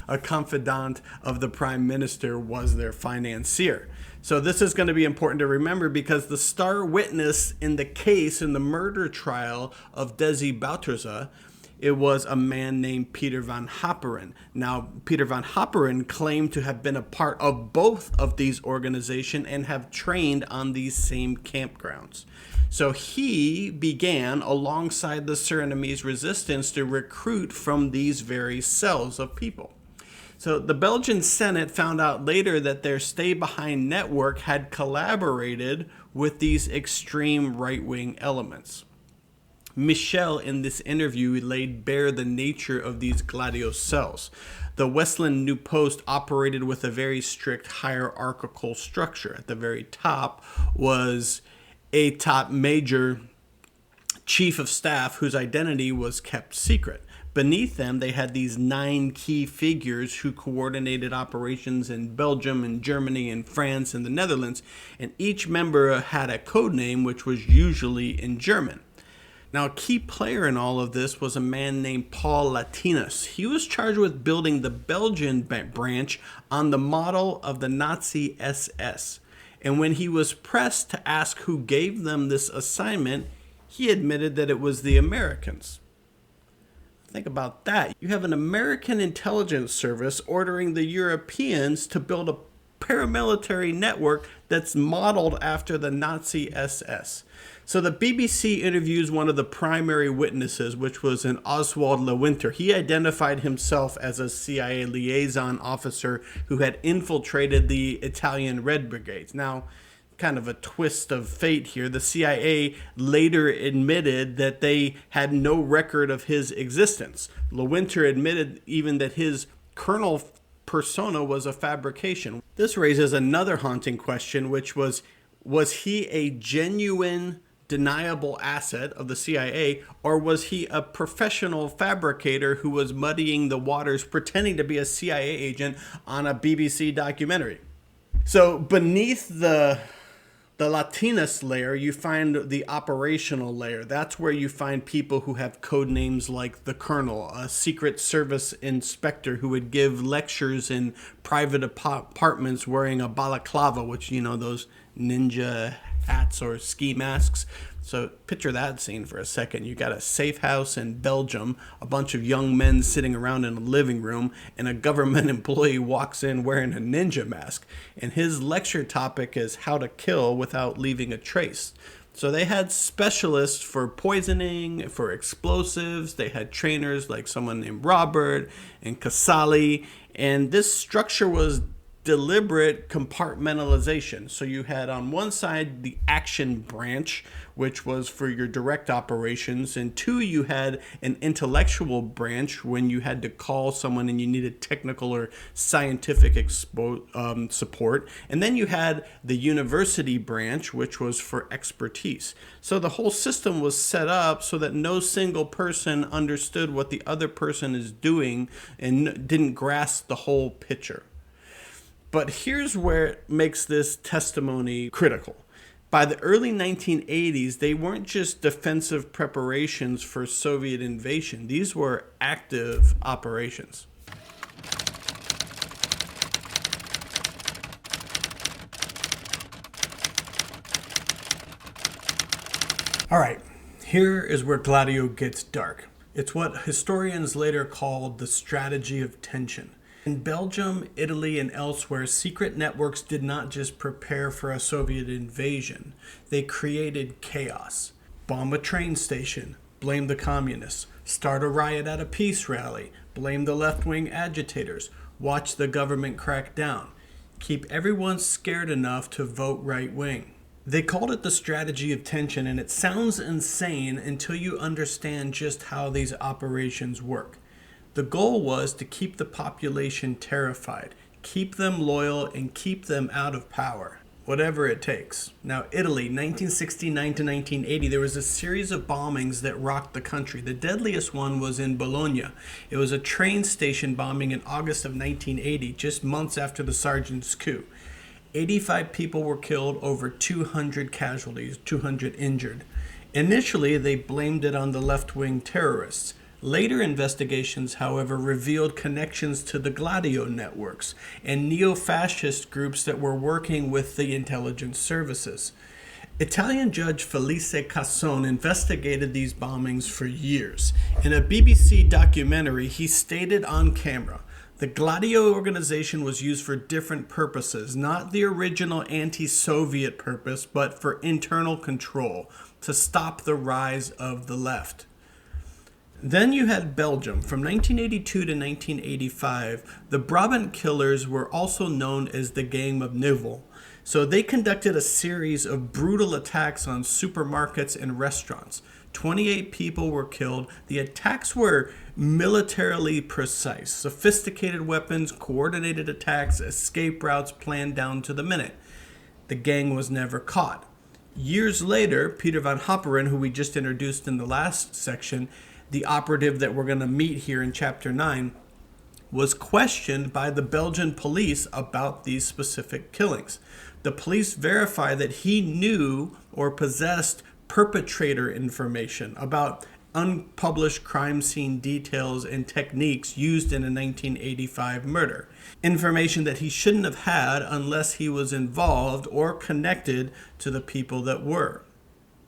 a confidant of the Prime Minister, was their financier. So this is going to be important to remember because the star witness in the case, in the murder trial of Desi Bouterse, it was a man named Peter van Haperen. Now, Peter van Haperen claimed to have been a part of both of these organizations and have trained on these same campgrounds. So he began, alongside the Surinamese resistance, to recruit from these very cells of people. So the Belgian Senate found out later that their stay-behind network had collaborated with these extreme right-wing elements. Michel, in this interview, laid bare the nature of these Gladio cells. The Westland New Post operated with a very strict hierarchical structure. At the very top was a top major chief of staff whose identity was kept secret. Beneath them, they had these 9 key figures who coordinated operations in Belgium and Germany and France and the Netherlands, and each member had a code name which was usually in German. Now, a key player in all of this was a man named Paul Latinus. He was charged with building the Belgian branch on the model of the Nazi SS. And when he was pressed to ask who gave them this assignment, he admitted that it was the Americans. Think about that. You have an American intelligence service ordering the Europeans to build a paramilitary network that's modeled after the Nazi SS. So the BBC interviews one of the primary witnesses, which was an Oswald Lewinter. He identified himself as a CIA liaison officer who had infiltrated the Italian Red Brigades. Now, kind of a twist of fate here, the CIA later admitted that they had no record of his existence. Lewinter admitted even that his colonel persona was a fabrication. This raises another haunting question, which was he a genuine deniable asset of the CIA, or was he a professional fabricator who was muddying the waters pretending to be a CIA agent on a BBC documentary? So beneath the Latinus layer, you find the operational layer. That's where you find people who have code names like the Colonel, a Secret Service inspector who would give lectures in private apartments wearing a balaclava, which, you know, those ninja hats or ski masks. So picture that scene for a second. You got a safe house in Belgium, a bunch of young men sitting around in a living room, and a government employee walks in wearing a ninja mask. And his lecture topic is how to kill without leaving a trace. So they had specialists for poisoning, for explosives. They had trainers like someone named Robert and Casali. And this structure was deliberate compartmentalization. So you had on one side the action branch, which was for your direct operations, and 2, you had an intellectual branch when you had to call someone and you needed technical or scientific support, and then you had the university branch, which was for expertise. So the whole system was set up so that no single person understood what the other person is doing and didn't grasp the whole picture. But here's where it makes this testimony critical. By the early 1980s, they weren't just defensive preparations for Soviet invasion. These were active operations. All right, here is where Gladio gets dark. It's what historians later called the strategy of tension. In Belgium, Italy, and elsewhere, secret networks did not just prepare for a Soviet invasion. They created chaos. Bomb a train station, blame the communists. Start a riot at a peace rally, blame the left-wing agitators. Watch the government crack down. Keep everyone scared enough to vote right-wing. They called it the strategy of tension, and it sounds insane until you understand just how these operations work. The goal was to keep the population terrified, keep them loyal, and keep them out of power, whatever it takes. Now, Italy, 1969 to 1980, there was a series of bombings that rocked the country. The deadliest one was in Bologna. It was a train station bombing in August of 1980, just months after the sergeant's coup. 85 people were killed, over 200 casualties, 200 injured. Initially, they blamed it on the left-wing terrorists. Later investigations, however, revealed connections to the Gladio networks and neo-fascist groups that were working with the intelligence services. Italian judge Felice Casson investigated these bombings for years. In a BBC documentary, he stated on camera, "The Gladio organization was used for different purposes, not the original anti-Soviet purpose, but for internal control, to stop the rise of the left." Then you had Belgium. From 1982 to 1985, the Brabant Killers were also known as the Gang of Nivelle. So they conducted a series of brutal attacks on supermarkets and restaurants. 28 people were killed. The attacks were militarily precise. Sophisticated weapons, coordinated attacks, escape routes planned down to the minute. The gang was never caught. Years later, Peter van Haperen, who we just introduced in the last section, the operative that we're going to meet here in Chapter 9, was questioned by the Belgian police about these specific killings. The police verified that he knew or possessed perpetrator information about unpublished crime scene details and techniques used in a 1985 murder. Information that he shouldn't have had unless he was involved or connected to the people that were.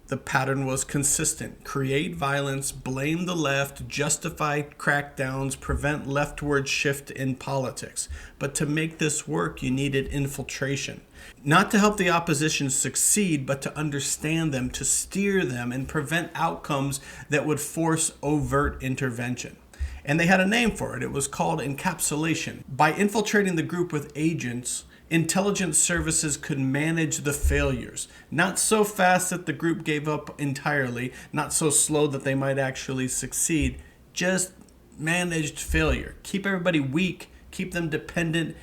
The pattern was consistent. Create violence, blame the left, justify crackdowns, prevent leftward shift in politics. But to make this work, you needed infiltration. Not to help the opposition succeed, but to understand them, to steer them, and prevent outcomes that would force overt intervention. And they had a name for it. It was called encapsulation. By infiltrating the group with agents, intelligence services could manage the failures. Not so fast that the group gave up entirely, not so slow that they might actually succeed, just managed failure. Keep everybody weak, keep them dependent,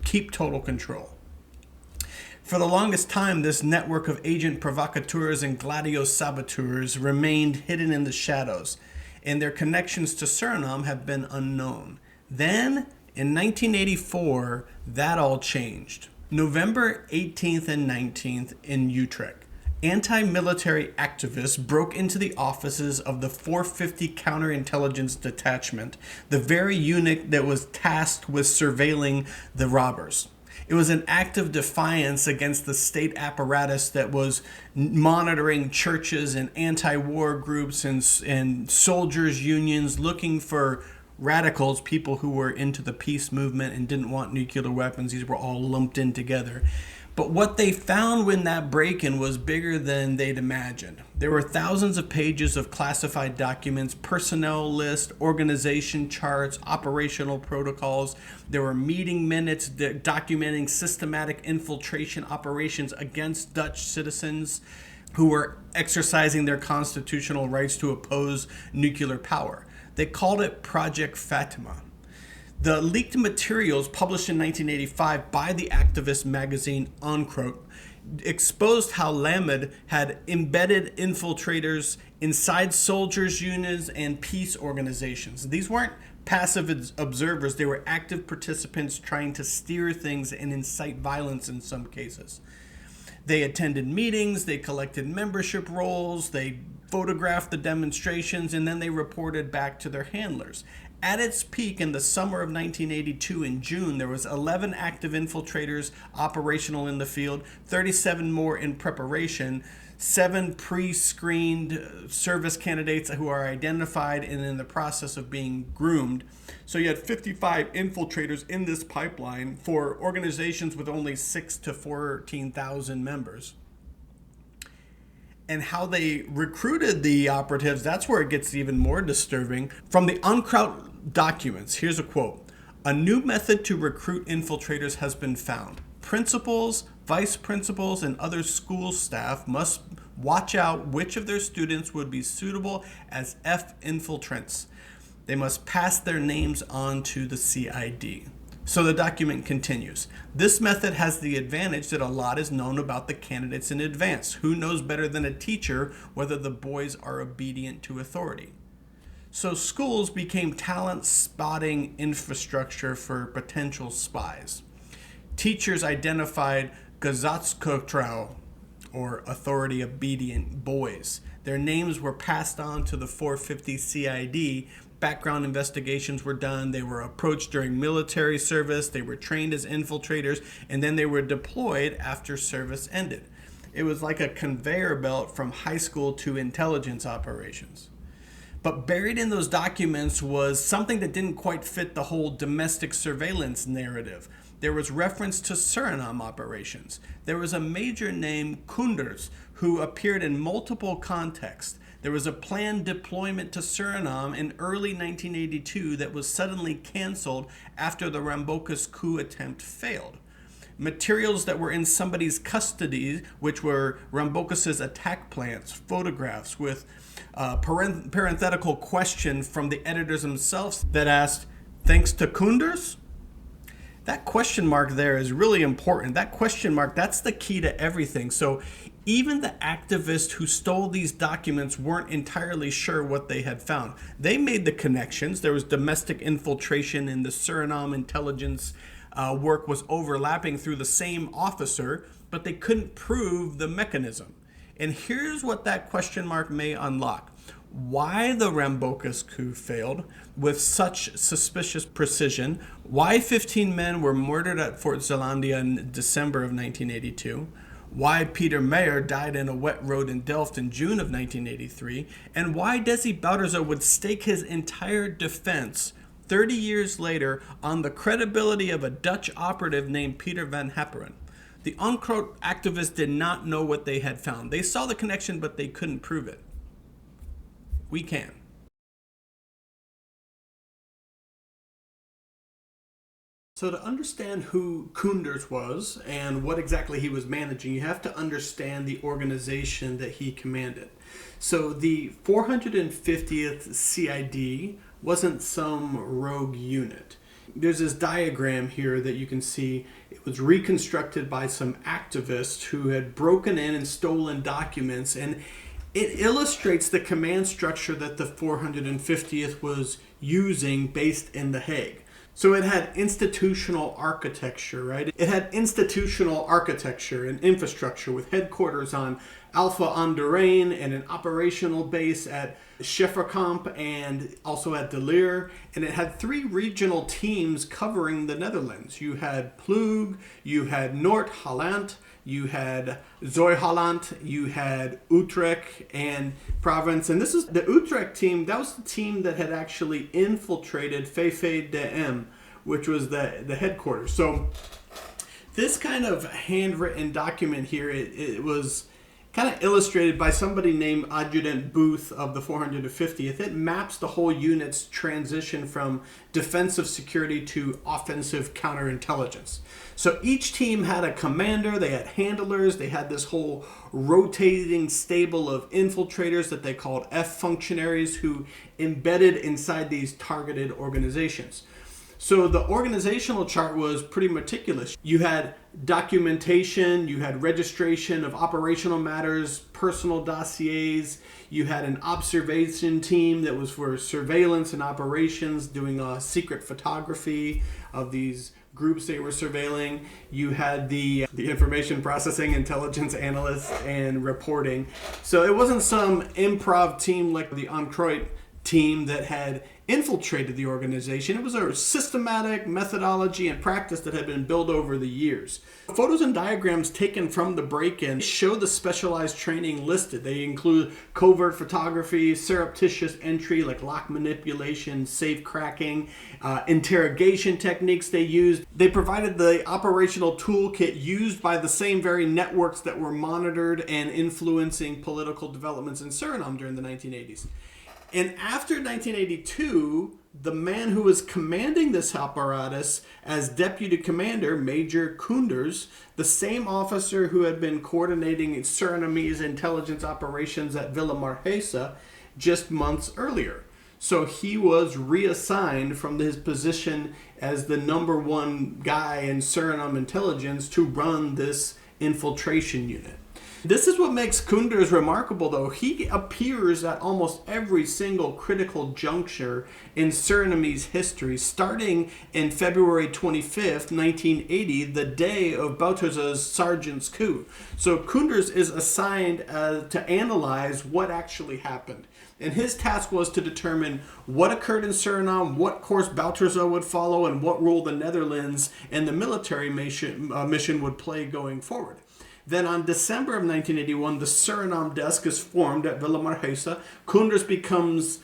keep total control. For the longest time, this network of agent provocateurs and Gladio saboteurs remained hidden in the shadows, and their connections to Suriname have been unknown. Then, in 1984, that all changed. November 18th and 19th in Utrecht, anti-military activists broke into the offices of the 450 Counterintelligence Detachment, the very unit that was tasked with surveilling the robbers. It was an act of defiance against the state apparatus that was monitoring churches and anti-war groups and soldiers' unions looking for radicals, people who were into the peace movement and didn't want nuclear weapons. These were all lumped in together. But what they found when that break-in was bigger than they'd imagined. There were thousands of pages of classified documents, personnel lists, organization charts, operational protocols. There were meeting minutes documenting systematic infiltration operations against Dutch citizens who were exercising their constitutional rights to oppose nuclear power. They called it Project Fatima. The leaked materials published in 1985 by the activist magazine Encroach exposed how Lamed had embedded infiltrators inside soldiers' units and peace organizations. These weren't passive observers, they were active participants trying to steer things and incite violence in some cases. They attended meetings, they collected membership rolls, they photographed the demonstrations, and then they reported back to their handlers. At its peak in the summer of 1982 in June, there was 11 active infiltrators operational in the field, 37 more in preparation, 7 pre-screened service candidates who are identified and in the process of being groomed. So you had 55 infiltrators in this pipeline for organizations with only 6,000 to 14,000 members. And how they recruited the operatives, that's where it gets even more disturbing. From the UNCROUT documents, here's a quote. "A new method to recruit infiltrators has been found. Principals, vice principals, and other school staff must watch out which of their students would be suitable as F-infiltrants. They must pass their names on to the CID." So the document continues. "This method has the advantage that a lot is known about the candidates in advance. Who knows better than a teacher whether the boys are obedient to authority?" So schools became talent spotting infrastructure for potential spies. Teachers identified Gesetzeskontrau, or authority obedient boys. Their names were passed on to the 450 CID. Background investigations were done. They were approached during military service. They were trained as infiltrators, and then they were deployed after service ended. It was like a conveyor belt from high school to intelligence operations. But buried in those documents was something that didn't quite fit the whole domestic surveillance narrative. There was reference to Suriname operations. There was a major named Koenders who appeared in multiple contexts. There was a planned deployment to Suriname in early 1982 that was suddenly canceled after the Rambocus coup attempt failed. Materials that were in somebody's custody, which were Rambocus's attack plans, photographs with a parenthetical question from the editors themselves that asked, "Thanks to Koenders?" That question mark there is really important. That question mark, that's the key to everything. So even the activists who stole these documents weren't entirely sure what they had found. They made the connections. There was domestic infiltration, and the Suriname intelligence work was overlapping through the same officer, but they couldn't prove the mechanism. And here's what that question mark may unlock. Why the Rambocus coup failed with such suspicious precision, why 15 men were murdered at Fort Zeelandia in December of 1982, why Peter Mayer died in a wet road in Delft in June of 1983, and why Desi Bouterse would stake his entire defense 30 years later on the credibility of a Dutch operative named Peter van Haperen. The UNCROUT activists did not know what they had found. They saw the connection, but they couldn't prove it. We can. So to understand who Koenders was and what exactly he was managing, you have to understand the organization that he commanded. So the 450th CID wasn't some rogue unit. There's this diagram here that you can see. It was reconstructed by some activists who had broken in and stolen documents, and it illustrates the command structure that the 450th was using based in The Hague. So it had institutional architecture, right? It had institutional architecture and infrastructure with headquarters on Alpha aan de Rijn and an operational base at Schefferkamp and also at De Leer. And it had 3 regional teams covering the Netherlands. You had Plug, you had Noord-Holland, you had Zuid-Holland, you had Utrecht and Provence. And this is the Utrecht team. That was the team that had actually infiltrated VVDM, which was the headquarters. So this kind of handwritten document here, it was kind of illustrated by somebody named Adjutant Booth of the 450th. It maps the whole unit's transition from defensive security to offensive counterintelligence. So each team had a commander, they had handlers, they had this whole rotating stable of infiltrators that they called F functionaries who embedded inside these targeted organizations. So the organizational chart was pretty meticulous. You had documentation, you had registration of operational matters, personal dossiers, you had an observation team that was for surveillance and operations, doing secret photography of these groups they were surveilling. You had the information processing, intelligence analysts, and reporting. So it wasn't some improv team like the Andreotti team that had infiltrated the organization. It was a systematic methodology and practice that had been built over the years. Photos and diagrams taken from the break-in show the specialized training listed. They include covert photography, surreptitious entry like lock manipulation, safe cracking, interrogation techniques they used. They provided the operational toolkit used by the same very networks that were monitored and influencing political developments in Suriname during the 1980s. And after 1982, the man who was commanding this apparatus as deputy commander, Major Koenders, the same officer who had been coordinating Surinamese intelligence operations at Maarheeze just months earlier. So he was reassigned from his position as the number one guy in Suriname intelligence to run this infiltration unit. This is what makes Koenders remarkable, though. He appears at almost every single critical juncture in Surinamese history, starting in February 25th, 1980, the day of Bouterse's sergeant's coup. So Koenders is assigned to analyze what actually happened. And his task was to determine what occurred in Suriname, what course Bouterse would follow, and what role the Netherlands and the military mission would play going forward. Then on December of 1981, the Suriname desk is formed at Maarheeze. Koenders becomes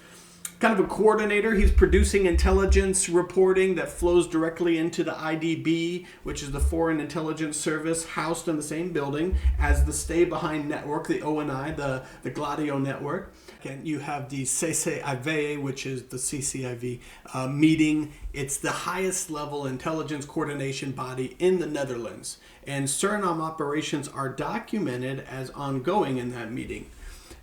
kind of a coordinator. He's producing intelligence reporting that flows directly into the IDB, which is the Foreign Intelligence Service, housed in the same building as the stay-behind network, the ONI, the Gladio network. And you have the CCIV, which is the CCIV meeting. It's the highest level intelligence coordination body in the Netherlands. And Suriname operations are documented as ongoing in that meeting.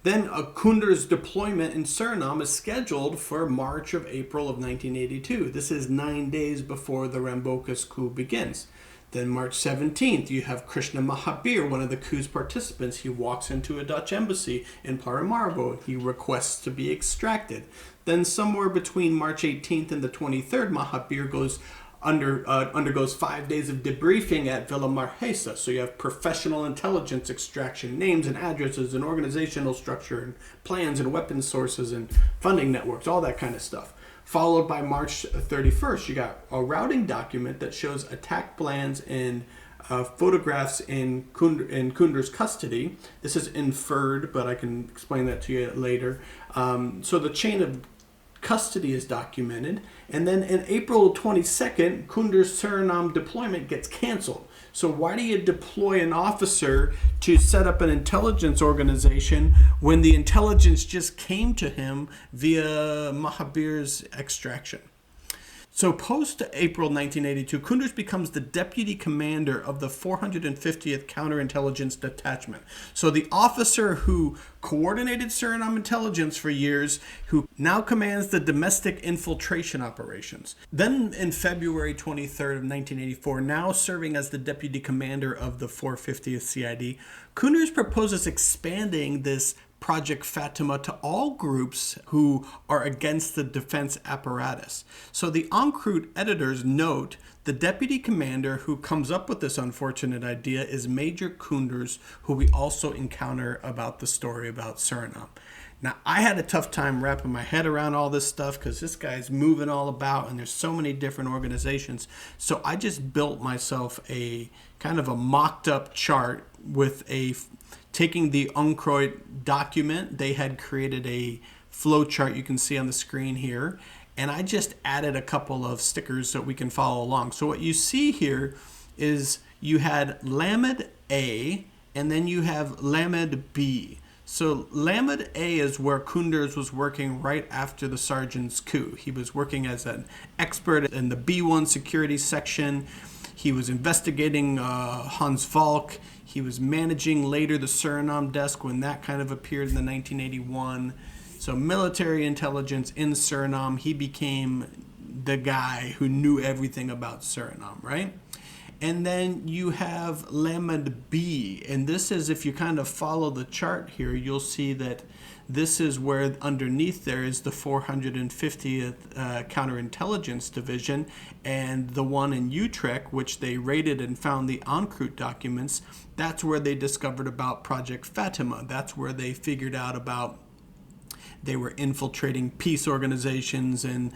Then a Koenders deployment in Suriname is scheduled for March of April of 1982. This is 9 days before the Rambocus coup begins. Then March 17th, you have Krishna Mahabier, one of the coup's participants. He walks into a Dutch embassy in Paramaribo. He requests to be extracted. Then somewhere between March 18th and the 23rd, Mahabier undergoes 5 days of debriefing at Maarheeze. So you have professional intelligence extraction, names and addresses and organizational structure and plans and weapons sources and funding networks, all that kind of stuff. Followed by March 31st, you got a routing document that shows attack plans and photographs in Koenders' custody. This is inferred, but I can explain that to you later. So the chain of custody is documented. And then in April 22nd, Koenders' Suriname deployment gets canceled. So why do you deploy an officer to set up an intelligence organization when the intelligence just came to him via Mahabir's extraction? So post-April 1982, Koenders becomes the deputy commander of the 450th Counterintelligence Detachment. So the officer who coordinated Suriname intelligence for years, who now commands the domestic infiltration operations. Then in February 23rd of 1984, now serving as the deputy commander of the 450th CID, Koenders proposes expanding this Project Fatima to all groups who are against the defense apparatus. So the Encroute editors note the deputy commander who comes up with this unfortunate idea is Major Koenders, who we also encounter about the story about Suriname. Now, I had a tough time wrapping my head around all this stuff because this guy's moving all about and there's so many different organizations. So I just built myself a kind of a mocked up chart with taking the Encroute document. They had created a flow chart you can see on the screen here. And I just added a couple of stickers so we can follow along. So what you see here is you had Lamed A and then you have Lamed B. So Lamed A is where Koenders was working right after the sergeant's coup. He was working as an expert in the B1 security section. He was investigating Hans Valk. He was managing later the Suriname desk when that kind of appeared in the 1981. So military intelligence in Suriname, he became the guy who knew everything about Suriname, right? And then you have Lamed B. And this is, if you kind of follow the chart here, you'll see that this is where underneath there is the 450th Counterintelligence Division, and the one in Utrecht, which they raided and found the Encroute documents. That's where they discovered about Project Fatima. That's where they figured out about they were infiltrating peace organizations and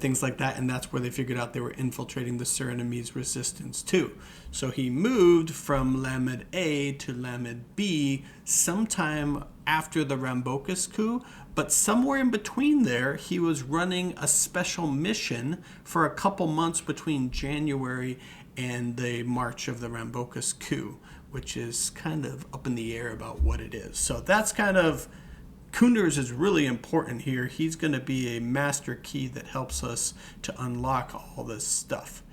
things like that, and that's where they figured out they were infiltrating the Surinamese resistance too. So he moved from Lamed A to Lamed B sometime after the Rambocus coup, but somewhere in between there, he was running a special mission for a couple months between January and the March of the Rambocus coup, which is kind of up in the air about what it is. So that's kind of Koenders is really important here. He's going to be a master key that helps us to unlock all this stuff.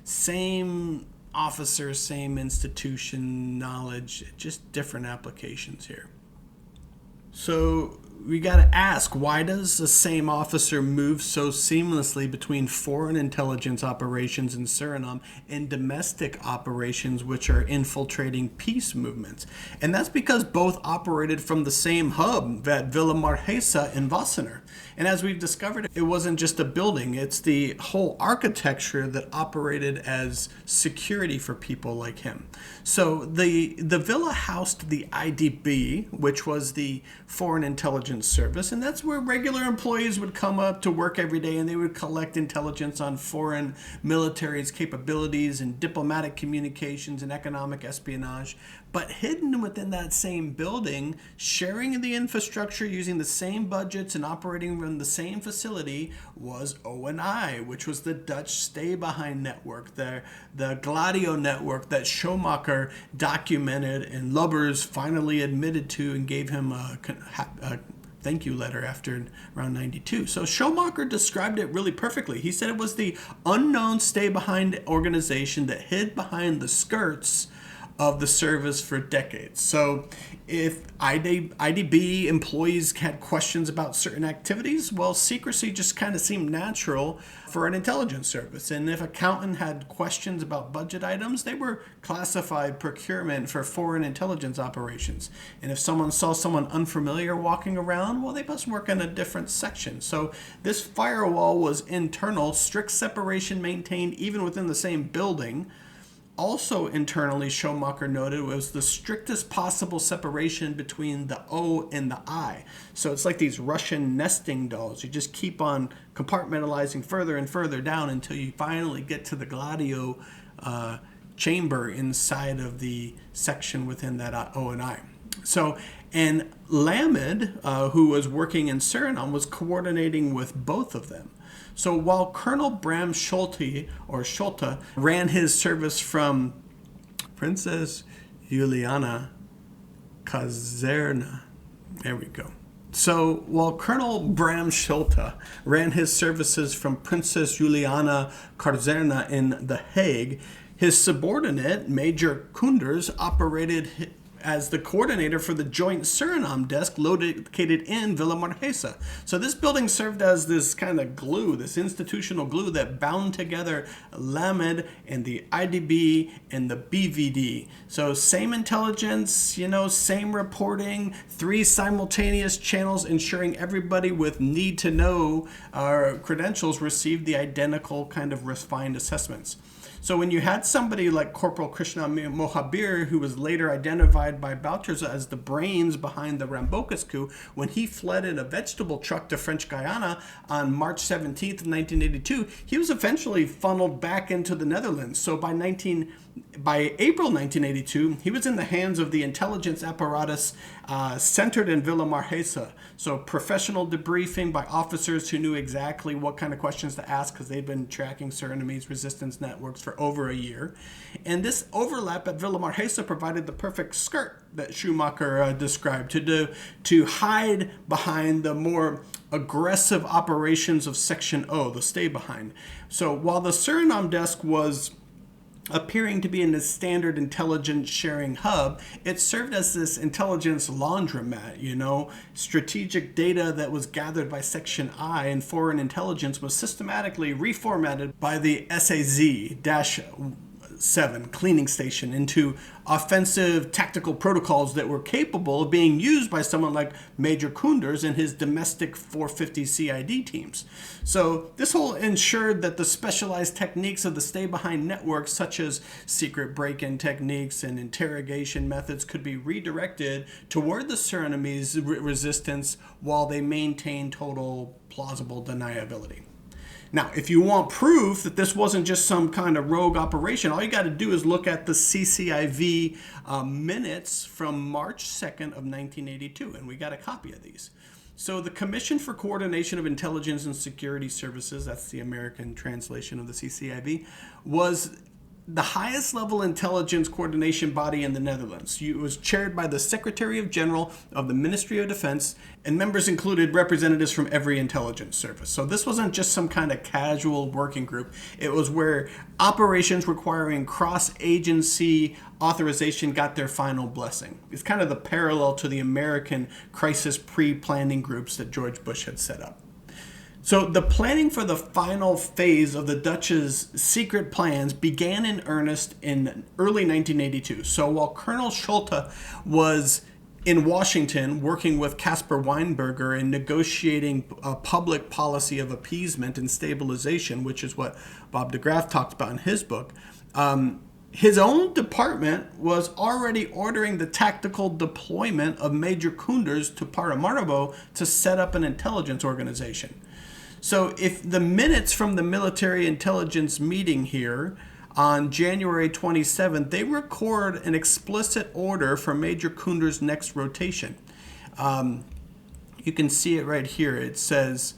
Same officer, same institution, knowledge, just different applications here. So we got to ask, why does the same officer move so seamlessly between foreign intelligence operations in Suriname and domestic operations, which are infiltrating peace movements? And that's because both operated from the same hub at Villa Maarheeze in Wassenaar. And as we've discovered, it wasn't just a building, it's the whole architecture that operated as security for people like him. So the villa housed the IDB, which was the Foreign Intelligence Service, and that's where regular employees would come up to work every day, and they would collect intelligence on foreign military's capabilities and diplomatic communications and economic espionage. But hidden within that same building, sharing the infrastructure, using the same budgets and operating from the same facility, was ONI, which was the Dutch stay-behind network, the Gladio network that Schoemaker documented and Lubbers finally admitted to and gave him a thank you letter after around 92. So Schoemaker described it really perfectly. He said it was the unknown stay-behind organization that hid behind the skirts of the service for decades. So if IDB employees had questions about certain activities, well, secrecy just kind of seemed natural for an intelligence service. And if accountant had questions about budget items, they were classified procurement for foreign intelligence operations. And if someone saw someone unfamiliar walking around, well, they must work in a different section. So this firewall was internal, strict separation maintained even within the same building. Also internally, Schoemaker noted, was the strictest possible separation between the O and the I. So it's like these Russian nesting dolls. You just keep on compartmentalizing further and further down until you finally get to the Gladio chamber inside of the section within that O and I. So, and Lamed, who was working in Suriname, was coordinating with both of them. So while Colonel Bram Schulte ran his service from Princess Juliana Kazerna, there we go. So while Colonel Bram Schulte ran his services from Princess Juliana Kazerna in The Hague, his subordinate, Major Koenders, operated as the coordinator for the joint Suriname desk located in Villa Maarheeze. So this building served as this kind of glue, this institutional glue that bound together Lamed and the IDB and the BVD. So same intelligence, same reporting, 3 simultaneous channels ensuring everybody with need to know credentials received the identical kind of refined assessments. So when you had somebody like Corporal Krishna Mahabier, who was later identified by Bouterse as the brains behind the Rambocus coup, when he fled in a vegetable truck to French Guiana on March 17th, 1982, he was eventually funneled back into the Netherlands. So by April 1982, he was in the hands of the intelligence apparatus centered in Villa Maarheeze. So professional debriefing by officers who knew exactly what kind of questions to ask because they'd been tracking Surinamese resistance networks for over a year. And this overlap at Villa Maarheeze provided the perfect skirt that Schoemaker described to hide behind the more aggressive operations of Section O, the stay behind. So while the Suriname desk was appearing to be in a standard intelligence sharing hub, it served as this intelligence laundromat, strategic data that was gathered by Section I and foreign intelligence was systematically reformatted by the SAZ-VII SAZ-VII cleaning station into offensive tactical protocols that were capable of being used by someone like Major Koenders and his domestic 450 CID teams. So this whole ensured that the specialized techniques of the stay-behind network, such as secret break-in techniques and interrogation methods, could be redirected toward the Surinamese resistance while they maintained total plausible deniability. Now, if you want proof that this wasn't just some kind of rogue operation, all you got to do is look at the CCIV minutes from March 2nd of 1982, and we got a copy of these. So the Commission for Coordination of Intelligence and Security Services, that's the American translation of the CCIV, was the highest level intelligence coordination body in the Netherlands. It was chaired by the Secretary of General of the Ministry of Defense, and members included representatives from every intelligence service. So this wasn't just some kind of casual working group. It was where operations requiring cross-agency authorization got their final blessing. It's kind of the parallel to the American crisis pre-planning groups that George Bush had set up. So the planning for the final phase of the Dutch's secret plans began in earnest in early 1982. So while Colonel Schulte was in Washington working with Caspar Weinberger and negotiating a public policy of appeasement and stabilization, which is what Bob de Graaf talked about in his book, his own department was already ordering the tactical deployment of Major Koenders to Paramaribo to set up an intelligence organization. So if the minutes from the military intelligence meeting here on January 27th, they record an explicit order for Major Koenders' next rotation. You can see it right here. It says,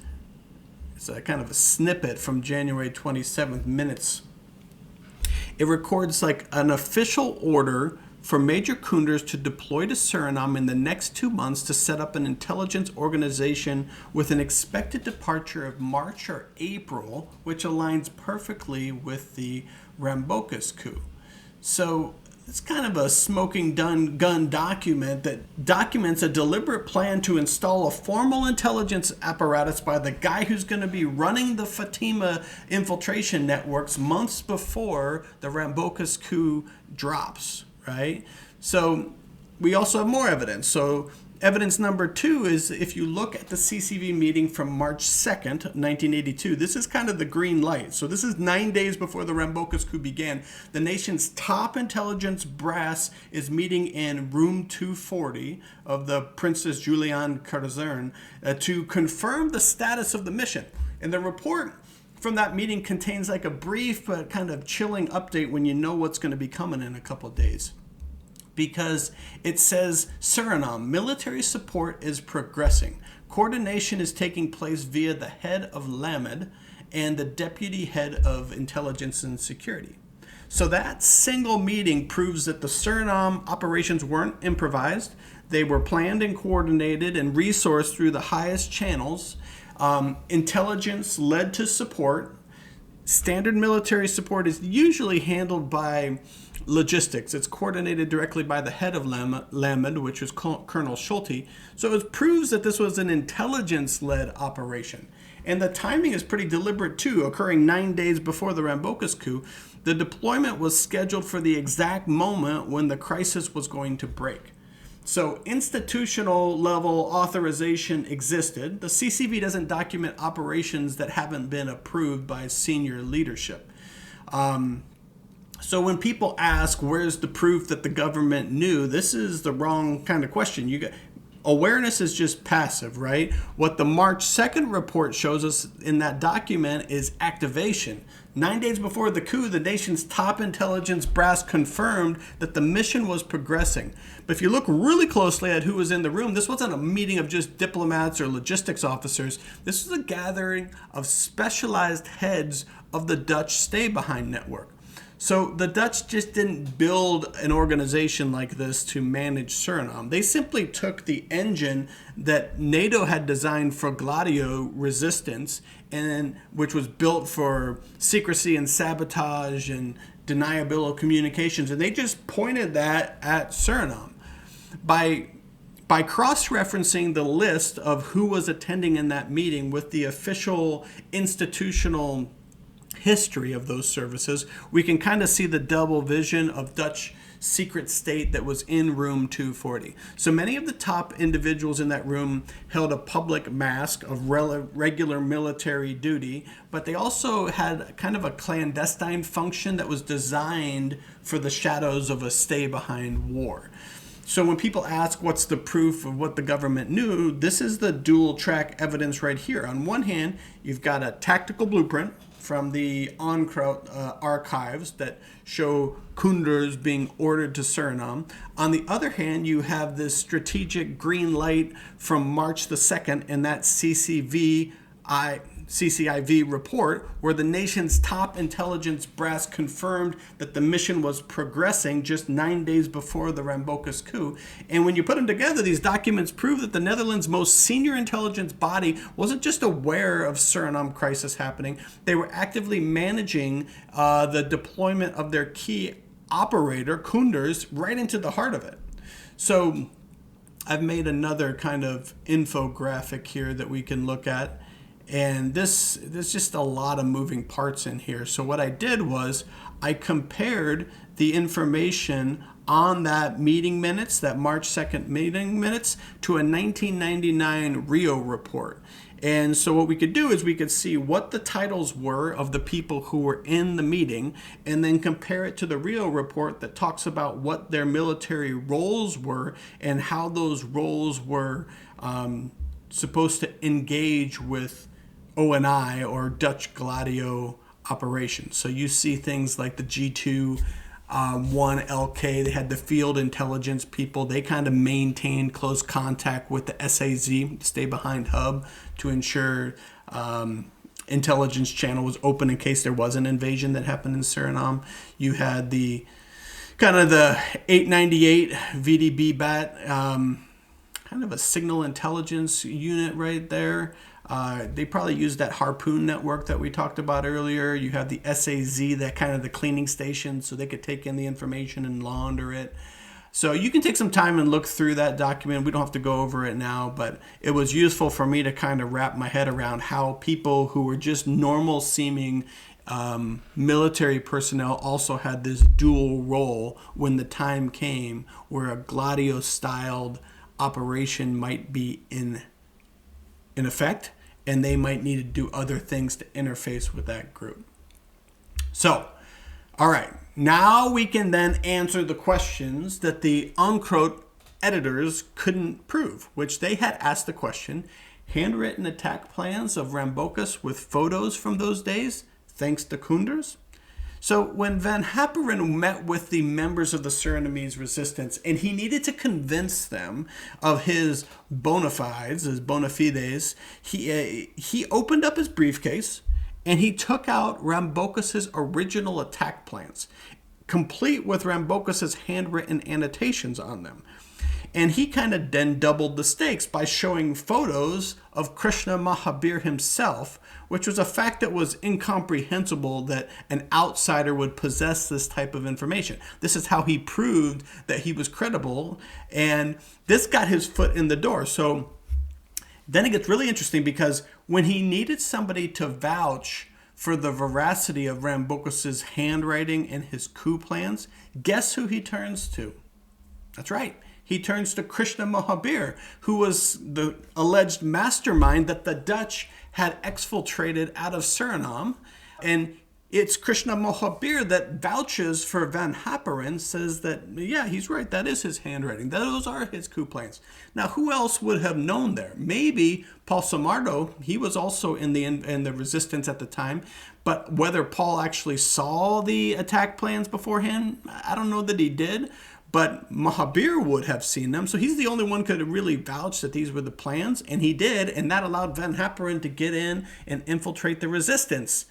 it's a kind of a snippet from January 27th minutes. It records like an official order for Major Koenders to deploy to Suriname in the next 2 months to set up an intelligence organization with an expected departure of March or April, which aligns perfectly with the Rambocus coup. So it's kind of a smoking gun document that documents a deliberate plan to install a formal intelligence apparatus by the guy who's going to be running the Fatima infiltration networks months before the Rambocus coup drops. Right? So we also have more evidence. So evidence number 2 is if you look at the CCV meeting from March 2nd, 1982, this is kind of the green light. So this is 9 days before the Rambocus coup began. The nation's top intelligence brass is meeting in room 240 of the Princess Juliane Kaserne to confirm the status of the mission. And the report from that meeting contains like a brief but kind of chilling update when you know what's going to be coming in a couple of days. Because it says, Suriname, military support is progressing. Coordination is taking place via the head of LAMED and the deputy head of intelligence and security. So that single meeting proves that the Suriname operations weren't improvised. They were planned and coordinated and resourced through the highest channels. Intelligence led to support. Standard military support is usually handled by logistics. It's coordinated directly by the head of LAMED, which was Colonel Schulte. So it proves that this was an intelligence-led operation. And the timing is pretty deliberate too, occurring 9 days before the Rambocus coup. The deployment was scheduled for the exact moment when the crisis was going to break. So institutional level authorization existed. The CCV doesn't document operations that haven't been approved by senior leadership. So when people ask, where's the proof that the government knew, this is the wrong kind of question. Awareness is just passive, right? What the March 2nd report shows us in that document is activation. 9 days before the coup, the nation's top intelligence brass confirmed that the mission was progressing. But if you look really closely at who was in the room, this wasn't a meeting of just diplomats or logistics officers. This was a gathering of specialized heads of the Dutch stay-behind network. So the Dutch just didn't build an organization like this to manage Suriname. They simply took the engine that NATO had designed for Gladio resistance, and which was built for secrecy and sabotage and deniability of communications, and they just pointed that at Suriname. By cross-referencing the list of who was attending in that meeting with the official institutional history of those services, we can kind of see the double vision of Dutch secret state that was in room 240. So many of the top individuals in that room held a public mask of regular military duty, but they also had kind of a clandestine function that was designed for the shadows of a stay-behind war. So when people ask what's the proof of what the government knew, this is the dual track evidence right here. On one hand, you've got a tactical blueprint from the Onkraut archives that show Koenders being ordered to Suriname. On the other hand, you have this strategic green light from March the 2nd in that CCIV report, where the nation's top intelligence brass confirmed that the mission was progressing just 9 days before the Rambocus coup. And when you put them together, these documents prove that the Netherlands' most senior intelligence body wasn't just aware of Suriname crisis happening, they were actively managing the deployment of their key operator, Koenders, right into the heart of it. So I've made another kind of infographic here that we can look at. And there's just a lot of moving parts in here. So what I did was I compared the information on that meeting minutes, that March 2nd meeting minutes, to a 1999 Rio report. And so what we could do is we could see what the titles were of the people who were in the meeting, and then compare it to the Rio report that talks about what their military roles were and how those roles were supposed to engage with ONI, or Dutch Gladio operations. So you see things like the G2 1LK, they had the field intelligence people. They kind of maintained close contact with the SAZ, stay behind hub, to ensure intelligence channel was open in case there was an invasion that happened in Suriname. You had the kind of the 898 VDB BAT, kind of a signal intelligence unit right there. They probably used that Harpoon network that we talked about earlier. You have the SAZ, that kind of the cleaning station, so they could take in the information and launder it. So you can take some time and look through that document. We don't have to go over it now, but it was useful for me to kind of wrap my head around how people who were just normal seeming military personnel also had this dual role when the time came where a Gladio styled operation might be in effect, and they might need to do other things to interface with that group. So, all right, now we can then answer the questions that the Onkraut editors couldn't prove, which they had asked the question, handwritten attack plans of Rambocus with photos from those days, thanks to Koenders? So when Van Haperen met with the members of the Surinamese resistance, and he needed to convince them of his bona fides, his bona fides, he opened up his briefcase and he took out Rambocus's original attack plans, complete with Rambocus's handwritten annotations on them. And he kind of then doubled the stakes by showing photos of Krishna Mahabier himself, which was a fact that was incomprehensible that an outsider would possess this type of information. This is how he proved that he was credible, and this got his foot in the door. So then it gets really interesting, because when he needed somebody to vouch for the veracity of Rambocus's handwriting and his coup plans, guess who he turns to? That's right. He turns to Krishna Mahabier, who was the alleged mastermind that the Dutch had exfiltrated out of Suriname. And it's Krishna Mahabier that vouches for Van Haperen, says that, yeah, he's right, that is his handwriting. Those are his coup plans. Now, who else would have known there? Maybe Paul Samardo, he was also in the resistance at the time. But whether Paul actually saw the attack plans beforehand, I don't know that he did. But Mahabier would have seen them, so he's the only one who could really vouch that these were the plans, and he did, and that allowed Van Haperen to get in and infiltrate the resistance.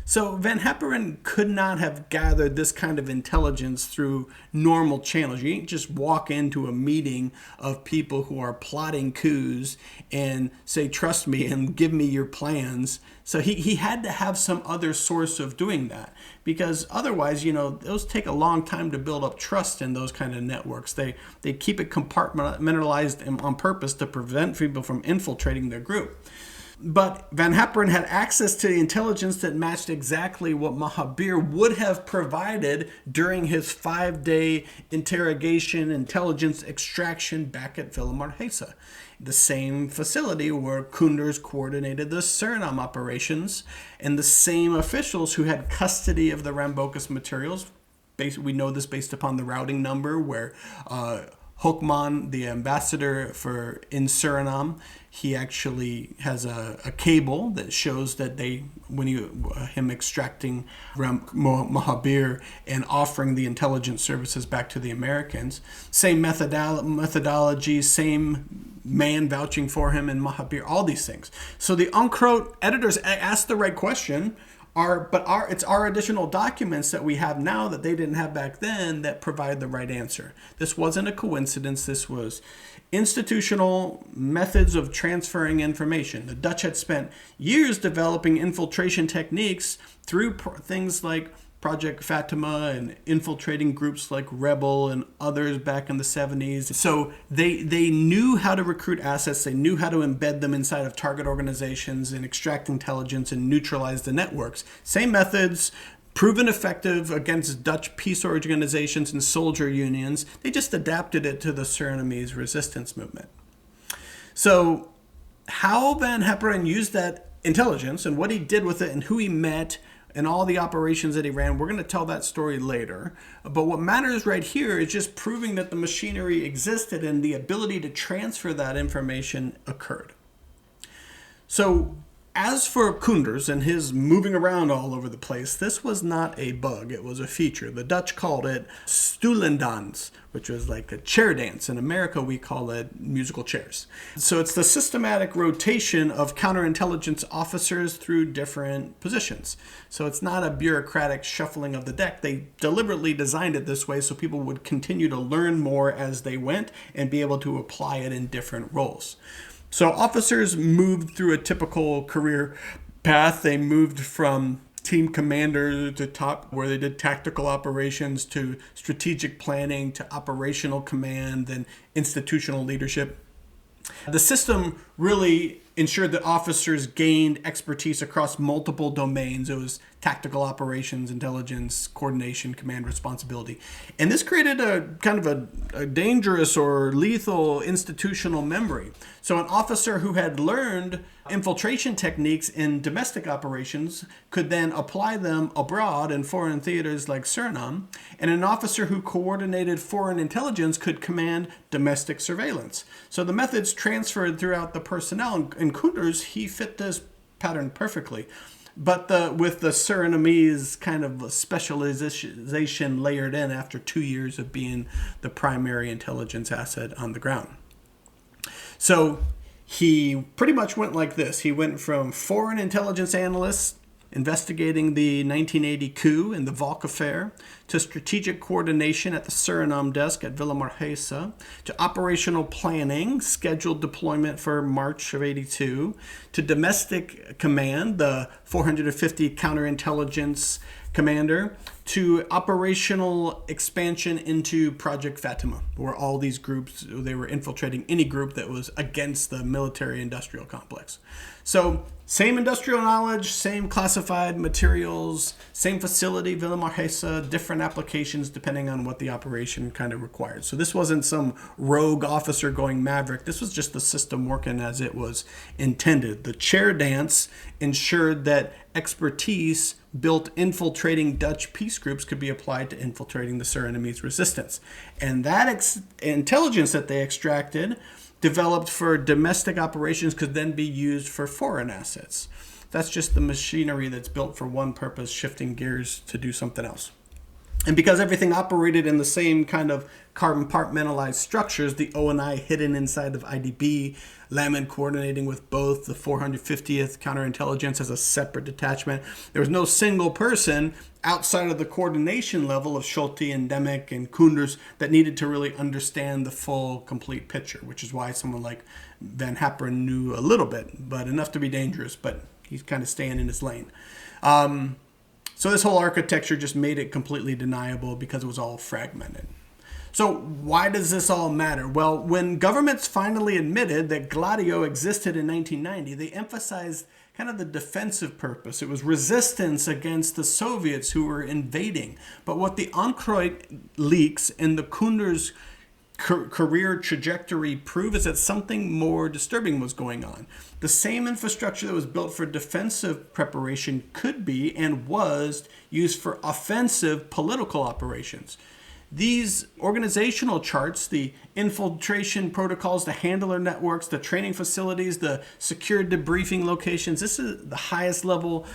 So Van Haperen could not have gathered this kind of intelligence through normal channels. You can't just walk into a meeting of people who are plotting coups and say, trust me, and give me your plans. So he had to have some other source of doing that, because otherwise, those take a long time to build up trust in those kind of networks. They keep it compartmentalized on purpose to prevent people from infiltrating their group. But Van Haperen had access to the intelligence that matched exactly what Mahabier would have provided during his 5-day interrogation intelligence extraction back at Maarheeze, the same facility where Koenders coordinated the Suriname operations, and the same officials who had custody of the Rambocus materials. We know this based upon the routing number where Hoekman, the ambassador in Suriname, he actually has a cable that shows that him extracting Mahabier and offering the intelligence services back to the Americans. Same methodology, same man vouching for him in Mahabier, all these things. So the Uncroat editors asked the right question. It's our additional documents that we have now that they didn't have back then that provide the right answer. This wasn't a coincidence. This was institutional methods of transferring information. The Dutch had spent years developing infiltration techniques through things like Project Fatima and infiltrating groups like Rebel and others back in the 70s. So they knew how to recruit assets. They knew how to embed them inside of target organizations and extract intelligence and neutralize the networks. Same methods, proven effective against Dutch peace organizations and soldier unions. They just adapted it to the Surinamese resistance movement. So how Van Haperen used that intelligence and what he did with it and who he met and all the operations that he ran, we're going to tell that story later. But what matters right here is just proving that the machinery existed and the ability to transfer that information occurred. So as for Koenders and his moving around all over the place, this was not a bug. It was a feature. The Dutch called it Stoelendans, which was like a chair dance. In America, we call it musical chairs. So it's the systematic rotation of counterintelligence officers through different positions. So it's not a bureaucratic shuffling of the deck. They deliberately designed it this way so people would continue to learn more as they went and be able to apply it in different roles. So officers moved through a typical career path. They moved from team commander to top, where they did tactical operations, to strategic planning, to operational command, and institutional leadership. The system really ensured that officers gained expertise across multiple domains. It was tactical operations, intelligence, coordination, command responsibility. And this created a kind of a dangerous or lethal institutional memory. So an officer who had learned infiltration techniques in domestic operations could then apply them abroad in foreign theaters like Suriname, and an officer who coordinated foreign intelligence could command domestic surveillance. So the methods transferred throughout the personnel. In Koenders, he fit this pattern perfectly. But with the Surinamese kind of specialization layered in after 2 years of being the primary intelligence asset on the ground. So he pretty much went like this. He went from foreign intelligence analyst investigating the 1980 coup and the Valk affair, to strategic coordination at the Suriname desk at Maarheeze, to operational planning, scheduled deployment for March of 82, to domestic command, the 450 counterintelligence commander, to operational expansion into Project Fatima, where all these groups, they were infiltrating any group that was against the military-industrial complex. So same industrial knowledge, same classified materials, same facility, Maarheeze, different applications depending on what the operation kind of required. So this wasn't some rogue officer going maverick. This was just the system working as it was intended. The chair dance ensured that expertise built infiltrating Dutch peace groups could be applied to infiltrating the Surinamese resistance. And that intelligence that they extracted developed for domestic operations could then be used for foreign assets. That's just the machinery that's built for one purpose, shifting gears to do something else. And because everything operated in the same kind of compartmentalized structures, the O&I hidden inside of IDB, Lamin coordinating with both the 450th counterintelligence as a separate detachment. There was no single person outside of the coordination level of Schulte and Demick and Koenders that needed to really understand the full, complete picture, which is why someone like Van Haperen knew a little bit, but enough to be dangerous, but he's kind of staying in his lane. So this whole architecture just made it completely deniable because it was all fragmented. So why does this all matter? Well, when governments finally admitted that Gladio existed in 1990, they emphasized kind of the defensive purpose. It was resistance against the Soviets who were invading. But what the Andreotti leaks and the Koenders career trajectory prove is that something more disturbing was going on. The same infrastructure that was built for defensive preparation could be and was used for offensive political operations. These organizational charts, the infiltration protocols, the handler networks, the training facilities, the secure debriefing locations, this is the highest level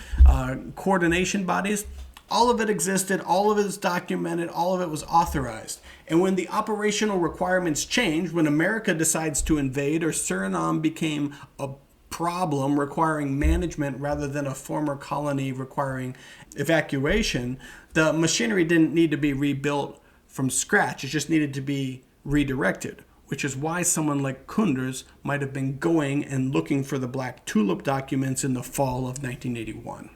coordination bodies. All of it existed, all of it is documented, all of it was authorized. And when the operational requirements changed, when America decides to invade or Suriname became a problem requiring management rather than a former colony requiring evacuation, the machinery didn't need to be rebuilt from scratch. It just needed to be redirected, which is why someone like Koenders might have been going and looking for the Black Tulip documents in the fall of 1981.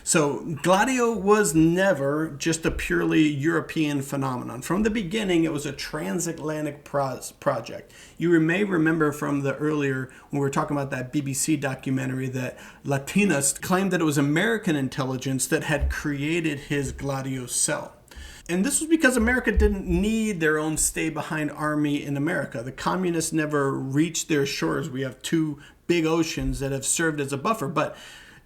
So Gladio was never just a purely European phenomenon. From the beginning, it was a transatlantic project. You may remember from the earlier, when we were talking about that BBC documentary, that Latinas claimed that it was American intelligence that had created his Gladio cell. And this was because America didn't need their own stay-behind army in America. The communists never reached their shores. We have two big oceans that have served as a buffer. But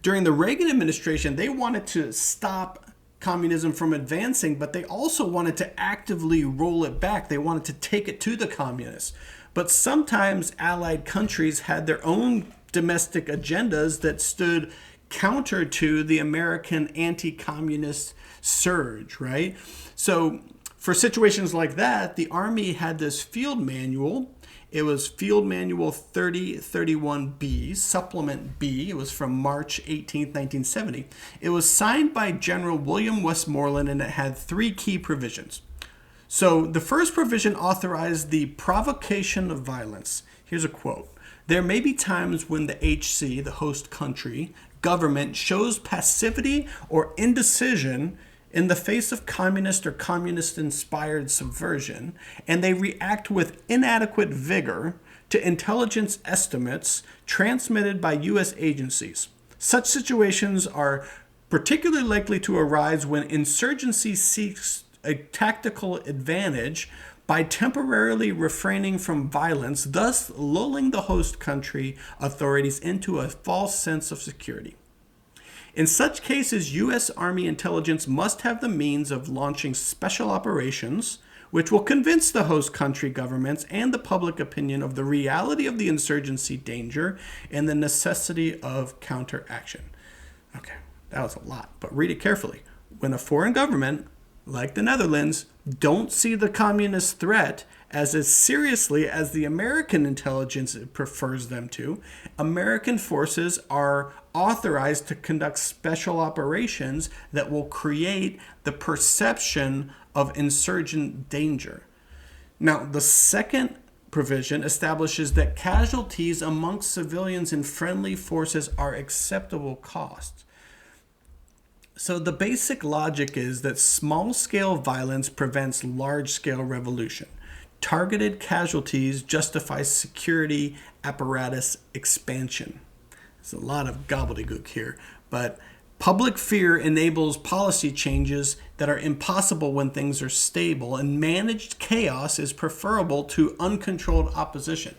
during the Reagan administration, they wanted to stop communism from advancing, but they also wanted to actively roll it back. They wanted to take it to the communists. But sometimes allied countries had their own domestic agendas that stood counter to the American anti-communist surge, right? So for situations like that, the Army had this field manual. It was Field Manual 3031B, Supplement B. It was from March 18, 1970. It was signed by General William Westmoreland, and it had three key provisions. So the first provision authorized the provocation of violence. Here's a quote. There may be times when the HC, the host country, government shows passivity or indecision in the face of communist or communist-inspired subversion, and they react with inadequate vigor to intelligence estimates transmitted by U.S. agencies. Such situations are particularly likely to arise when insurgency seeks a tactical advantage by temporarily refraining from violence, thus lulling the host country authorities into a false sense of security. In such cases, U.S. Army intelligence must have the means of launching special operations, which will convince the host country governments and the public opinion of the reality of the insurgency danger and the necessity of counteraction. Okay, that was a lot, but read it carefully. When a foreign government, like the Netherlands, don't see the communist threat as seriously as the American intelligence prefers them to, American forces are authorized to conduct special operations that will create the perception of insurgent danger. Now, the second provision establishes that casualties amongst civilians and friendly forces are acceptable costs. So the basic logic is that small-scale violence prevents large-scale revolution. Targeted casualties justify security apparatus expansion. There's a lot of gobbledygook here, but public fear enables policy changes that are impossible when things are stable, and managed chaos is preferable to uncontrolled opposition.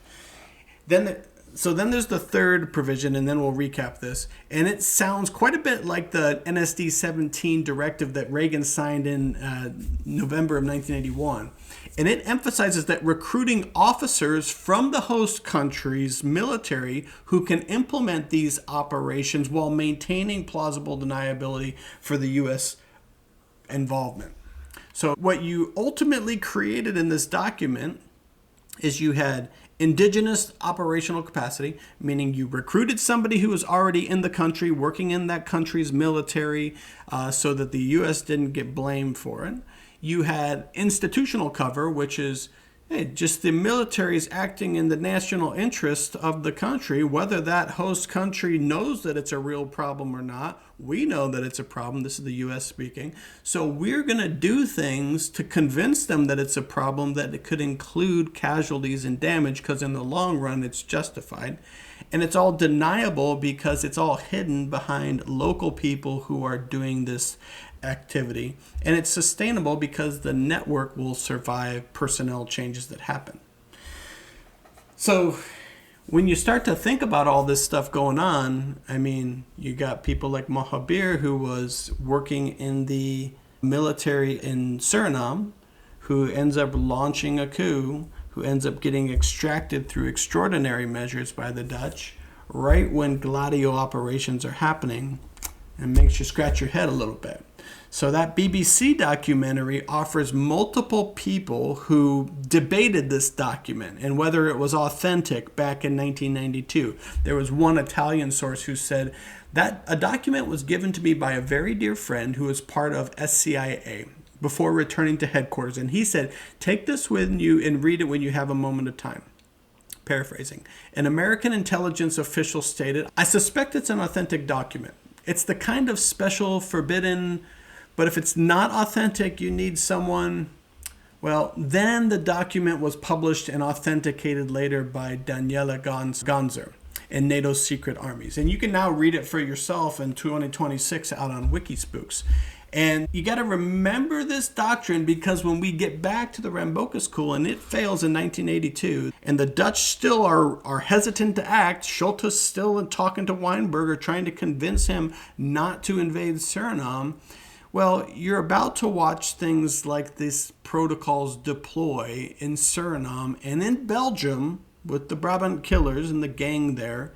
So then there's the third provision, and then we'll recap this. And it sounds quite a bit like the NSD-17 directive that Reagan signed in November of 1981. And it emphasizes that recruiting officers from the host country's military who can implement these operations while maintaining plausible deniability for the U.S. involvement. So what you ultimately created in this document is you had indigenous operational capacity, meaning you recruited somebody who was already in the country, working in that country's military, so that the U.S. didn't get blamed for it. You had institutional cover, which is Hey, just the military is acting in the national interest of the country, whether that host country knows that it's a real problem or not. We know that it's a problem. This is the U.S. speaking. So we're going to do things to convince them that it's a problem, that it could include casualties and damage, because in the long run, it's justified. And it's all deniable because it's all hidden behind local people who are doing this activity. And it's sustainable because the network will survive personnel changes that happen. So when you start to think about all this stuff going on, I mean, you got people like Mahabier, who was working in the military in Suriname, who ends up launching a coup, who ends up getting extracted through extraordinary measures by the Dutch right when Gladio operations are happening, and makes you scratch your head a little bit. So that BBC documentary offers multiple people who debated this document and whether it was authentic back in 1992. There was one Italian source who said that a document was given to me by a very dear friend who was part of SCIA before returning to headquarters. And he said, take this with you and read it when you have a moment of time. Paraphrasing. An American intelligence official stated, I suspect it's an authentic document. It's the kind of special, forbidden, but if it's not authentic, you need someone. Well, then the document was published and authenticated later by Daniela Gonzer in NATO's secret armies. And you can now read it for yourself in 2026 out on Wikispooks. And you got to remember this doctrine, because when we get back to the Ramboka School and it fails in 1982, and the Dutch still are hesitant to act, Schultes still talking to Weinberger, trying to convince him not to invade Suriname, well, you're about to watch things like these protocols deploy in Suriname and in Belgium with the Brabant Killers and the gang there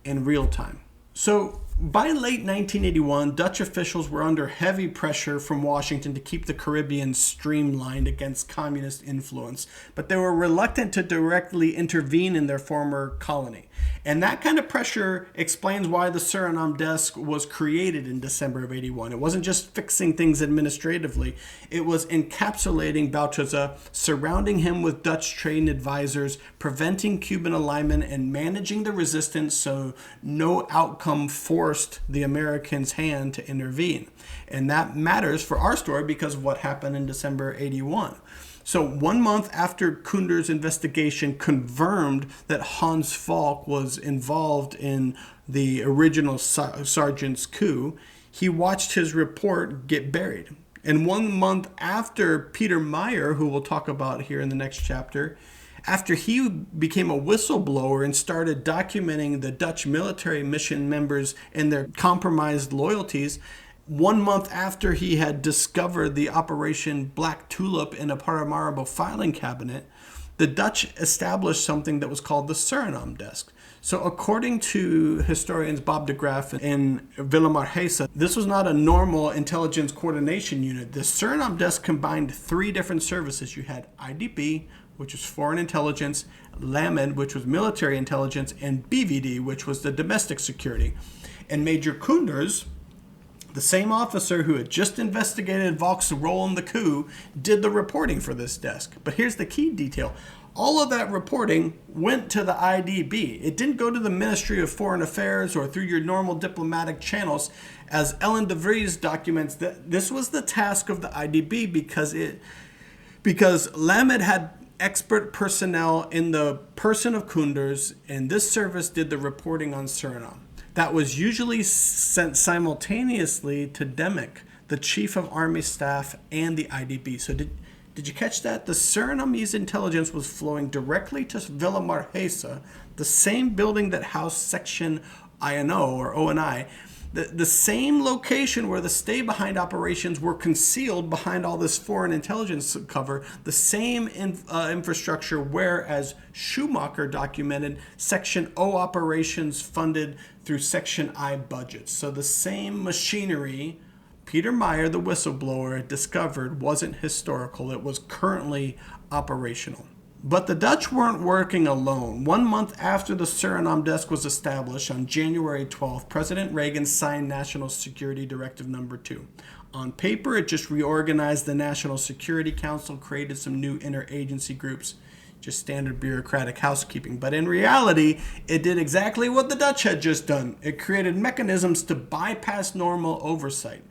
in real time. So by late 1981, Dutch officials were under heavy pressure from Washington to keep the Caribbean streamlined against communist influence, but they were reluctant to directly intervene in their former colony. And that kind of pressure explains why the Suriname desk was created in December of 81. It wasn't just fixing things administratively. It was encapsulating Bouterse, surrounding him with Dutch trained advisors, preventing Cuban alignment, and managing the resistance so no outcome forced the Americans' hand to intervene. And that matters for our story because of what happened in December 81. So 1 month after Koenders' investigation confirmed that Hans Falk was involved in the original sergeant's coup, he watched his report get buried. And 1 month after Peter Meyer, who we'll talk about here in the next chapter, after he became a whistleblower and started documenting the Dutch military mission members and their compromised loyalties, 1 month after he had discovered the Operation Black Tulip in a Paramaribo filing cabinet, the Dutch established something that was called the Suriname Desk. So according to historians Bob de Graaf and Willem Maarheeze, this was not a normal intelligence coordination unit. The Suriname Desk combined 3 different services. You had IDB, which was foreign intelligence, LAMID, which was military intelligence, and BVD, which was the domestic security. And Major Koenders, the same officer who had just investigated Valk's role in the coup, did the reporting for this desk. But here's the key detail. All of that reporting went to the IDB. It didn't go to the Ministry of Foreign Affairs or through your normal diplomatic channels. As Ellen de Vries documents, that this was the task of the IDB because LAMID had expert personnel in the person of Koenders, and this service did the reporting on Suriname. That was usually sent simultaneously to Demick, the Chief of Army Staff, and the IDB. So did you catch that? The Surinamese intelligence was flowing directly to Willem Maarheeze, the same building that housed Section INO or ONI, the same location where the stay-behind operations were concealed behind all this foreign intelligence cover, the same infrastructure where, as Schoemaker documented, Section O operations funded through Section I budgets. So the same machinery Peter Meyer, the whistleblower, discovered wasn't historical. It was currently operational. But the Dutch weren't working alone. 1 month after the Suriname Desk was established, on January 12th, President Reagan signed National Security Directive No. 2. On paper, it just reorganized the National Security Council, created some new interagency groups. just standard bureaucratic housekeeping. But in reality, it did exactly what the Dutch had just done. It created mechanisms to bypass normal oversight.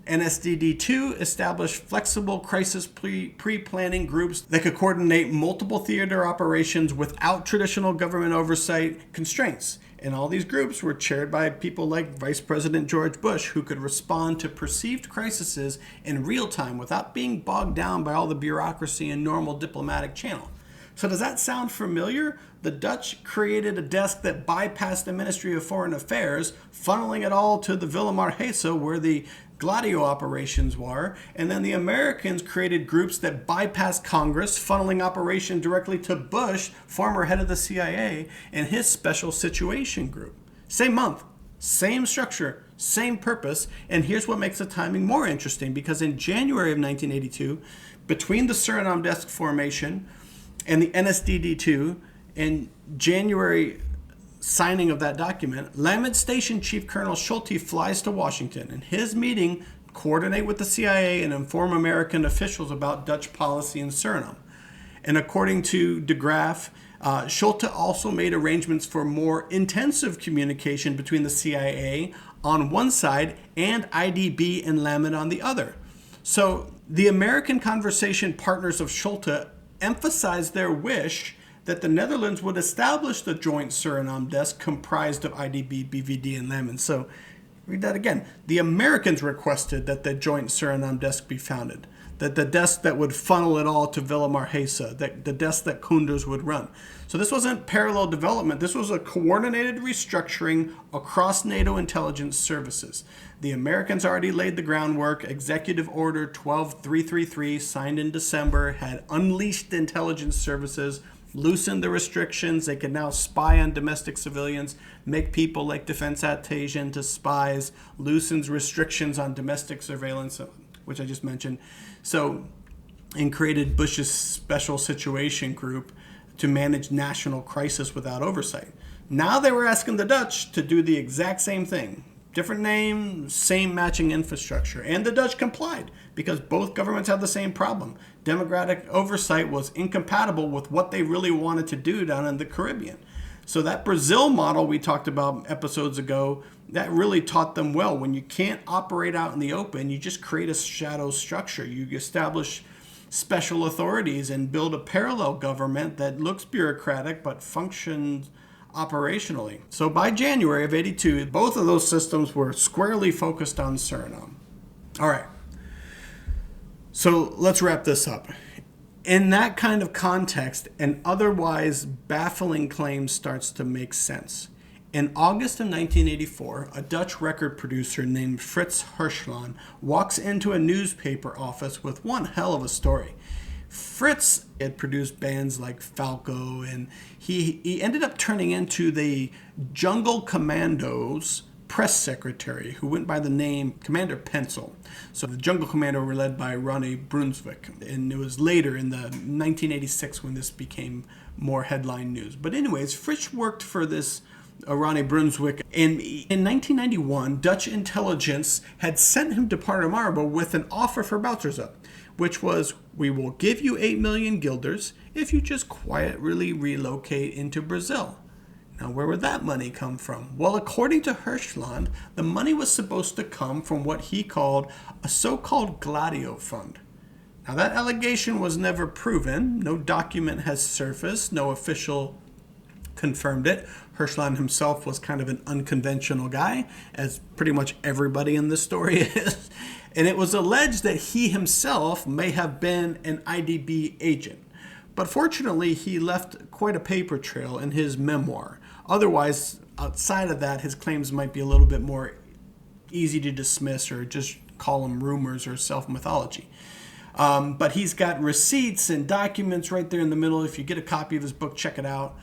NSDD-2 established flexible crisis pre-planning groups that could coordinate multiple theater operations without traditional government oversight constraints. And all these groups were chaired by people like Vice President George Bush, who could respond to perceived crises in real time without being bogged down by all the bureaucracy and normal diplomatic channel. So does that sound familiar? The Dutch created a desk that bypassed the Ministry of Foreign Affairs, funneling it all to the Villa Maarheeze, where the Gladio operations were, and then the Americans created groups that bypassed Congress, funneling operation directly to Bush, former head of the CIA, and his special situation group. Same month, same structure, same purpose, and here's what makes the timing more interesting, because in January of 1982, between the Suriname desk formation and the NSDD-2, in January signing of that document, Lamed Station Chief Colonel Schulte flies to Washington. In his meeting, coordinate with the CIA and inform American officials about Dutch policy in Suriname. And according to de Graaf, Schulte also made arrangements for more intensive communication between the CIA on one side and IDB and Lamed on the other. So the American conversation partners of Schulte emphasized their wish that the Netherlands would establish the joint Suriname desk comprised of IDB, BVD, and Lamed. So, read that again. The Americans requested that the joint Suriname desk be founded, that the desk that would funnel it all to Villa Maarheeze, that the desk that Koenders would run. So this wasn't parallel development. This was a coordinated restructuring across NATO intelligence services. The Americans already laid the groundwork. Executive Order 12333, signed in December, had unleashed intelligence services, loosened the restrictions. They could now spy on domestic civilians, make people like Defense attaché into spies, loosens restrictions on domestic surveillance, which I just mentioned. So, and created Bush's special situation group to manage national crisis without oversight. Now they were asking the Dutch to do the exact same thing. Different name, same matching infrastructure. And the Dutch complied because both governments had the same problem. Democratic oversight was incompatible with what they really wanted to do down in the Caribbean. So that Brazil model we talked about episodes ago, that really taught them well. When you can't operate out in the open, you just create a shadow structure. You establish special authorities and build a parallel government that looks bureaucratic but functions operationally. So by January of 82, both of those systems were squarely focused on Suriname. All right. So let's wrap this up. In that kind of context, an otherwise baffling claim starts to make sense. In August of 1984, a Dutch record producer named Frits Hirschland walks into a newspaper office with one hell of a story. Frits had produced bands like Falco, and he ended up turning into the Jungle Commandos press secretary, who went by the name Commander Pencil. So the Jungle Commando were led by Ronnie Brunswick, and it was later in the 1986 when this became more headline news. But anyways, Frits worked for this Ronnie Brunswick, and in 1991, Dutch intelligence had sent him to Paramaribo with an offer for Bouterse, which was, we will give you 8 million guilders if you just quietly relocate into Brazil. Now, where would that money come from? Well, according to Hirschland, the money was supposed to come from what he called a so-called Gladio Fund. Now, that allegation was never proven. No document has surfaced. No official confirmed it. Hirschland himself was kind of an unconventional guy, as pretty much everybody in this story is. And it was alleged that he himself may have been an IDB agent. But fortunately, he left quite a paper trail in his memoir. Otherwise, outside of that, his claims might be a little bit more easy to dismiss or just call them rumors or self-mythology. But he's got receipts and documents right there in the middle. If you get a copy of his book, check it out.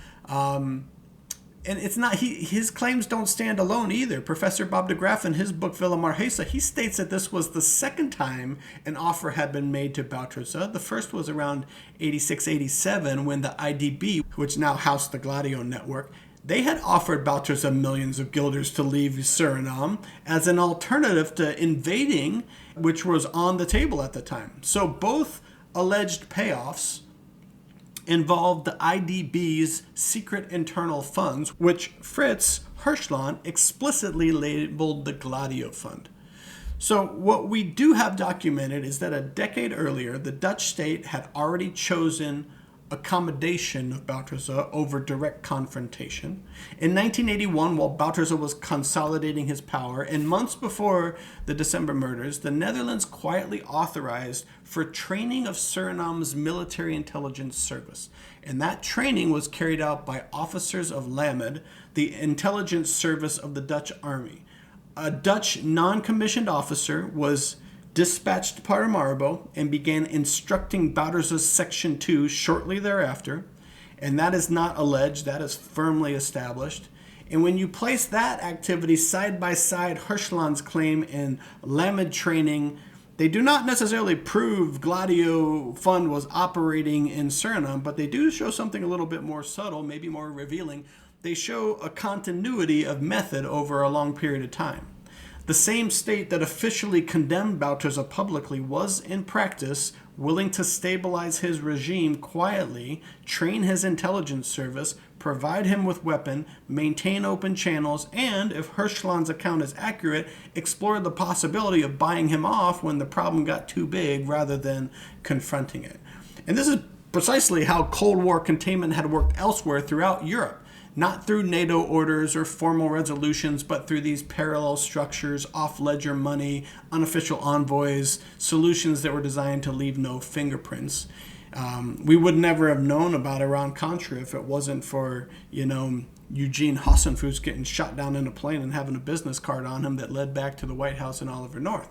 And it's not his claims don't stand alone either. Professor Bob de Graaf, in his book Villa Maarheeze, he states that this was the second time an offer had been made to Bouterse. The first was around 86-87 when the IDB, which now housed the Gladio network, they had offered Bouterse millions of guilders to leave Suriname as an alternative to invading, which was on the table at the time. So both alleged payoffs involved the IDB's secret internal funds, which Fritz Hirschland explicitly labeled the Gladio Fund. So what we do have documented is that a decade earlier, the Dutch state had already chosen accommodation of Bouterse over direct confrontation. In 1981, while Bouterse was consolidating his power, and months before the December murders, the Netherlands quietly authorized for training of Suriname's military intelligence service. And that training was carried out by officers of LAMED, the intelligence service of the Dutch army. A Dutch non-commissioned officer was dispatched to Paramaribo and began instructing Bouterse's Section 2 shortly thereafter. And that is not alleged, that is firmly established. And when you place that activity side by side, Hirschland's claim in LAMED training, they do not necessarily prove Gladio Fund was operating in Suriname, but they do show something a little bit more subtle, maybe more revealing. They show a continuity of method over a long period of time. The same state that officially condemned Bouterse publicly was, in practice, willing to stabilize his regime quietly, train his intelligence service, provide him with weapon, maintain open channels, and, if Hirschland's account is accurate, explore the possibility of buying him off when the problem got too big rather than confronting it. And this is precisely how Cold War containment had worked elsewhere throughout Europe. Not through NATO orders or formal resolutions, but through these parallel structures, off-ledger money, unofficial envoys, solutions that were designed to leave no fingerprints. We would never have known about Iran Contra if it wasn't for, Eugene Hassenfuss getting shot down in a plane and having a business card on him that led back to the White House in Oliver North.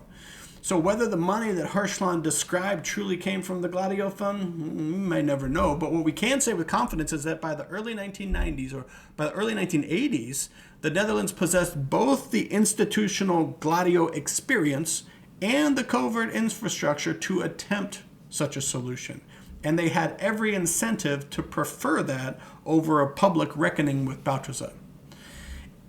So whether the money that Hirschland described truly came from the Gladio Fund, we may never know. But what we can say with confidence is that by the early 1990s or by the early 1980s, the Netherlands possessed both the institutional Gladio experience and the covert infrastructure to attempt such a solution. And they had every incentive to prefer that over a public reckoning with Bouterse.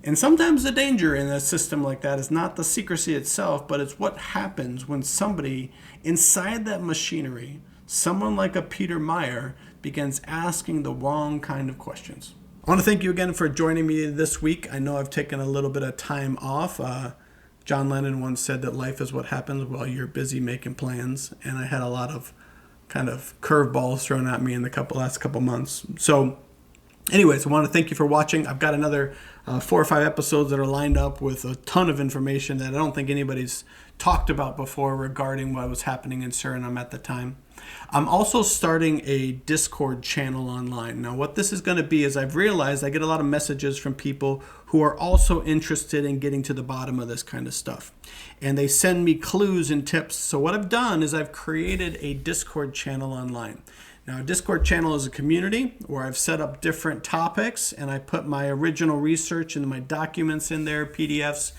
And sometimes the danger in a system like that is not the secrecy itself, but it's what happens when somebody inside that machinery, someone like a Peter Meyer, begins asking the wrong kind of questions. I want to thank you again for joining me this week. I know I've taken a little bit of time off. John Lennon once said that life is what happens while you're busy making plans, and I had a lot of kind of curveballs thrown at me in the last couple months. So anyways, I want to thank you for watching. I've got another 4 or 5 episodes that are lined up with a ton of information that I don't think anybody's talked about before regarding what was happening in Suriname at the time. I'm also starting a Discord channel online. Now, what this is going to be is I've realized I get a lot of messages from people who are also interested in getting to the bottom of this kind of stuff. And they send me clues and tips. So what I've done is I've created a Discord channel online. Now, a Discord channel is a community where I've set up different topics and I put my original research and my documents in there, PDFs,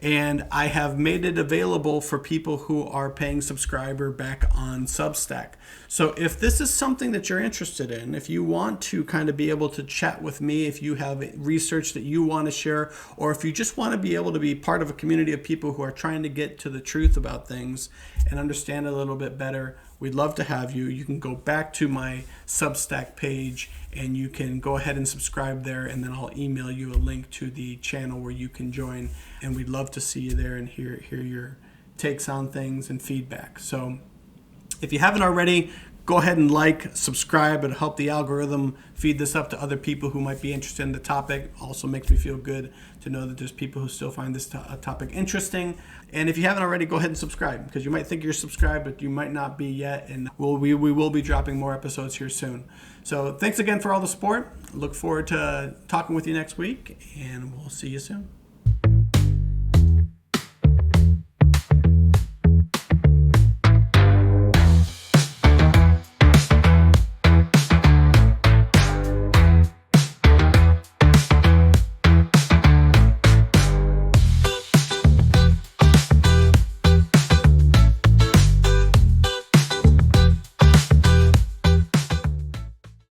and I have made it available for people who are paying subscriber back on Substack. So if this is something that you're interested in, if you want to kind of be able to chat with me, if you have research that you want to share, or if you just want to be able to be part of a community of people who are trying to get to the truth about things and understand it a little bit better, we'd love to have you. You can go back to my Substack page and you can go ahead and subscribe there, and then I'll email you a link to the channel where you can join, and we'd love to see you there and hear your takes on things and feedback. So if you haven't already, go ahead and subscribe. It'll help the algorithm feed this up to other people who might be interested in the topic. Also makes me feel good to know that there's people who still find this topic interesting. And if you haven't already, go ahead and subscribe, because you might think you're subscribed, but you might not be yet. And we will be dropping more episodes here soon. So thanks again for all the support. Look forward to talking with you next week, and we'll see you soon.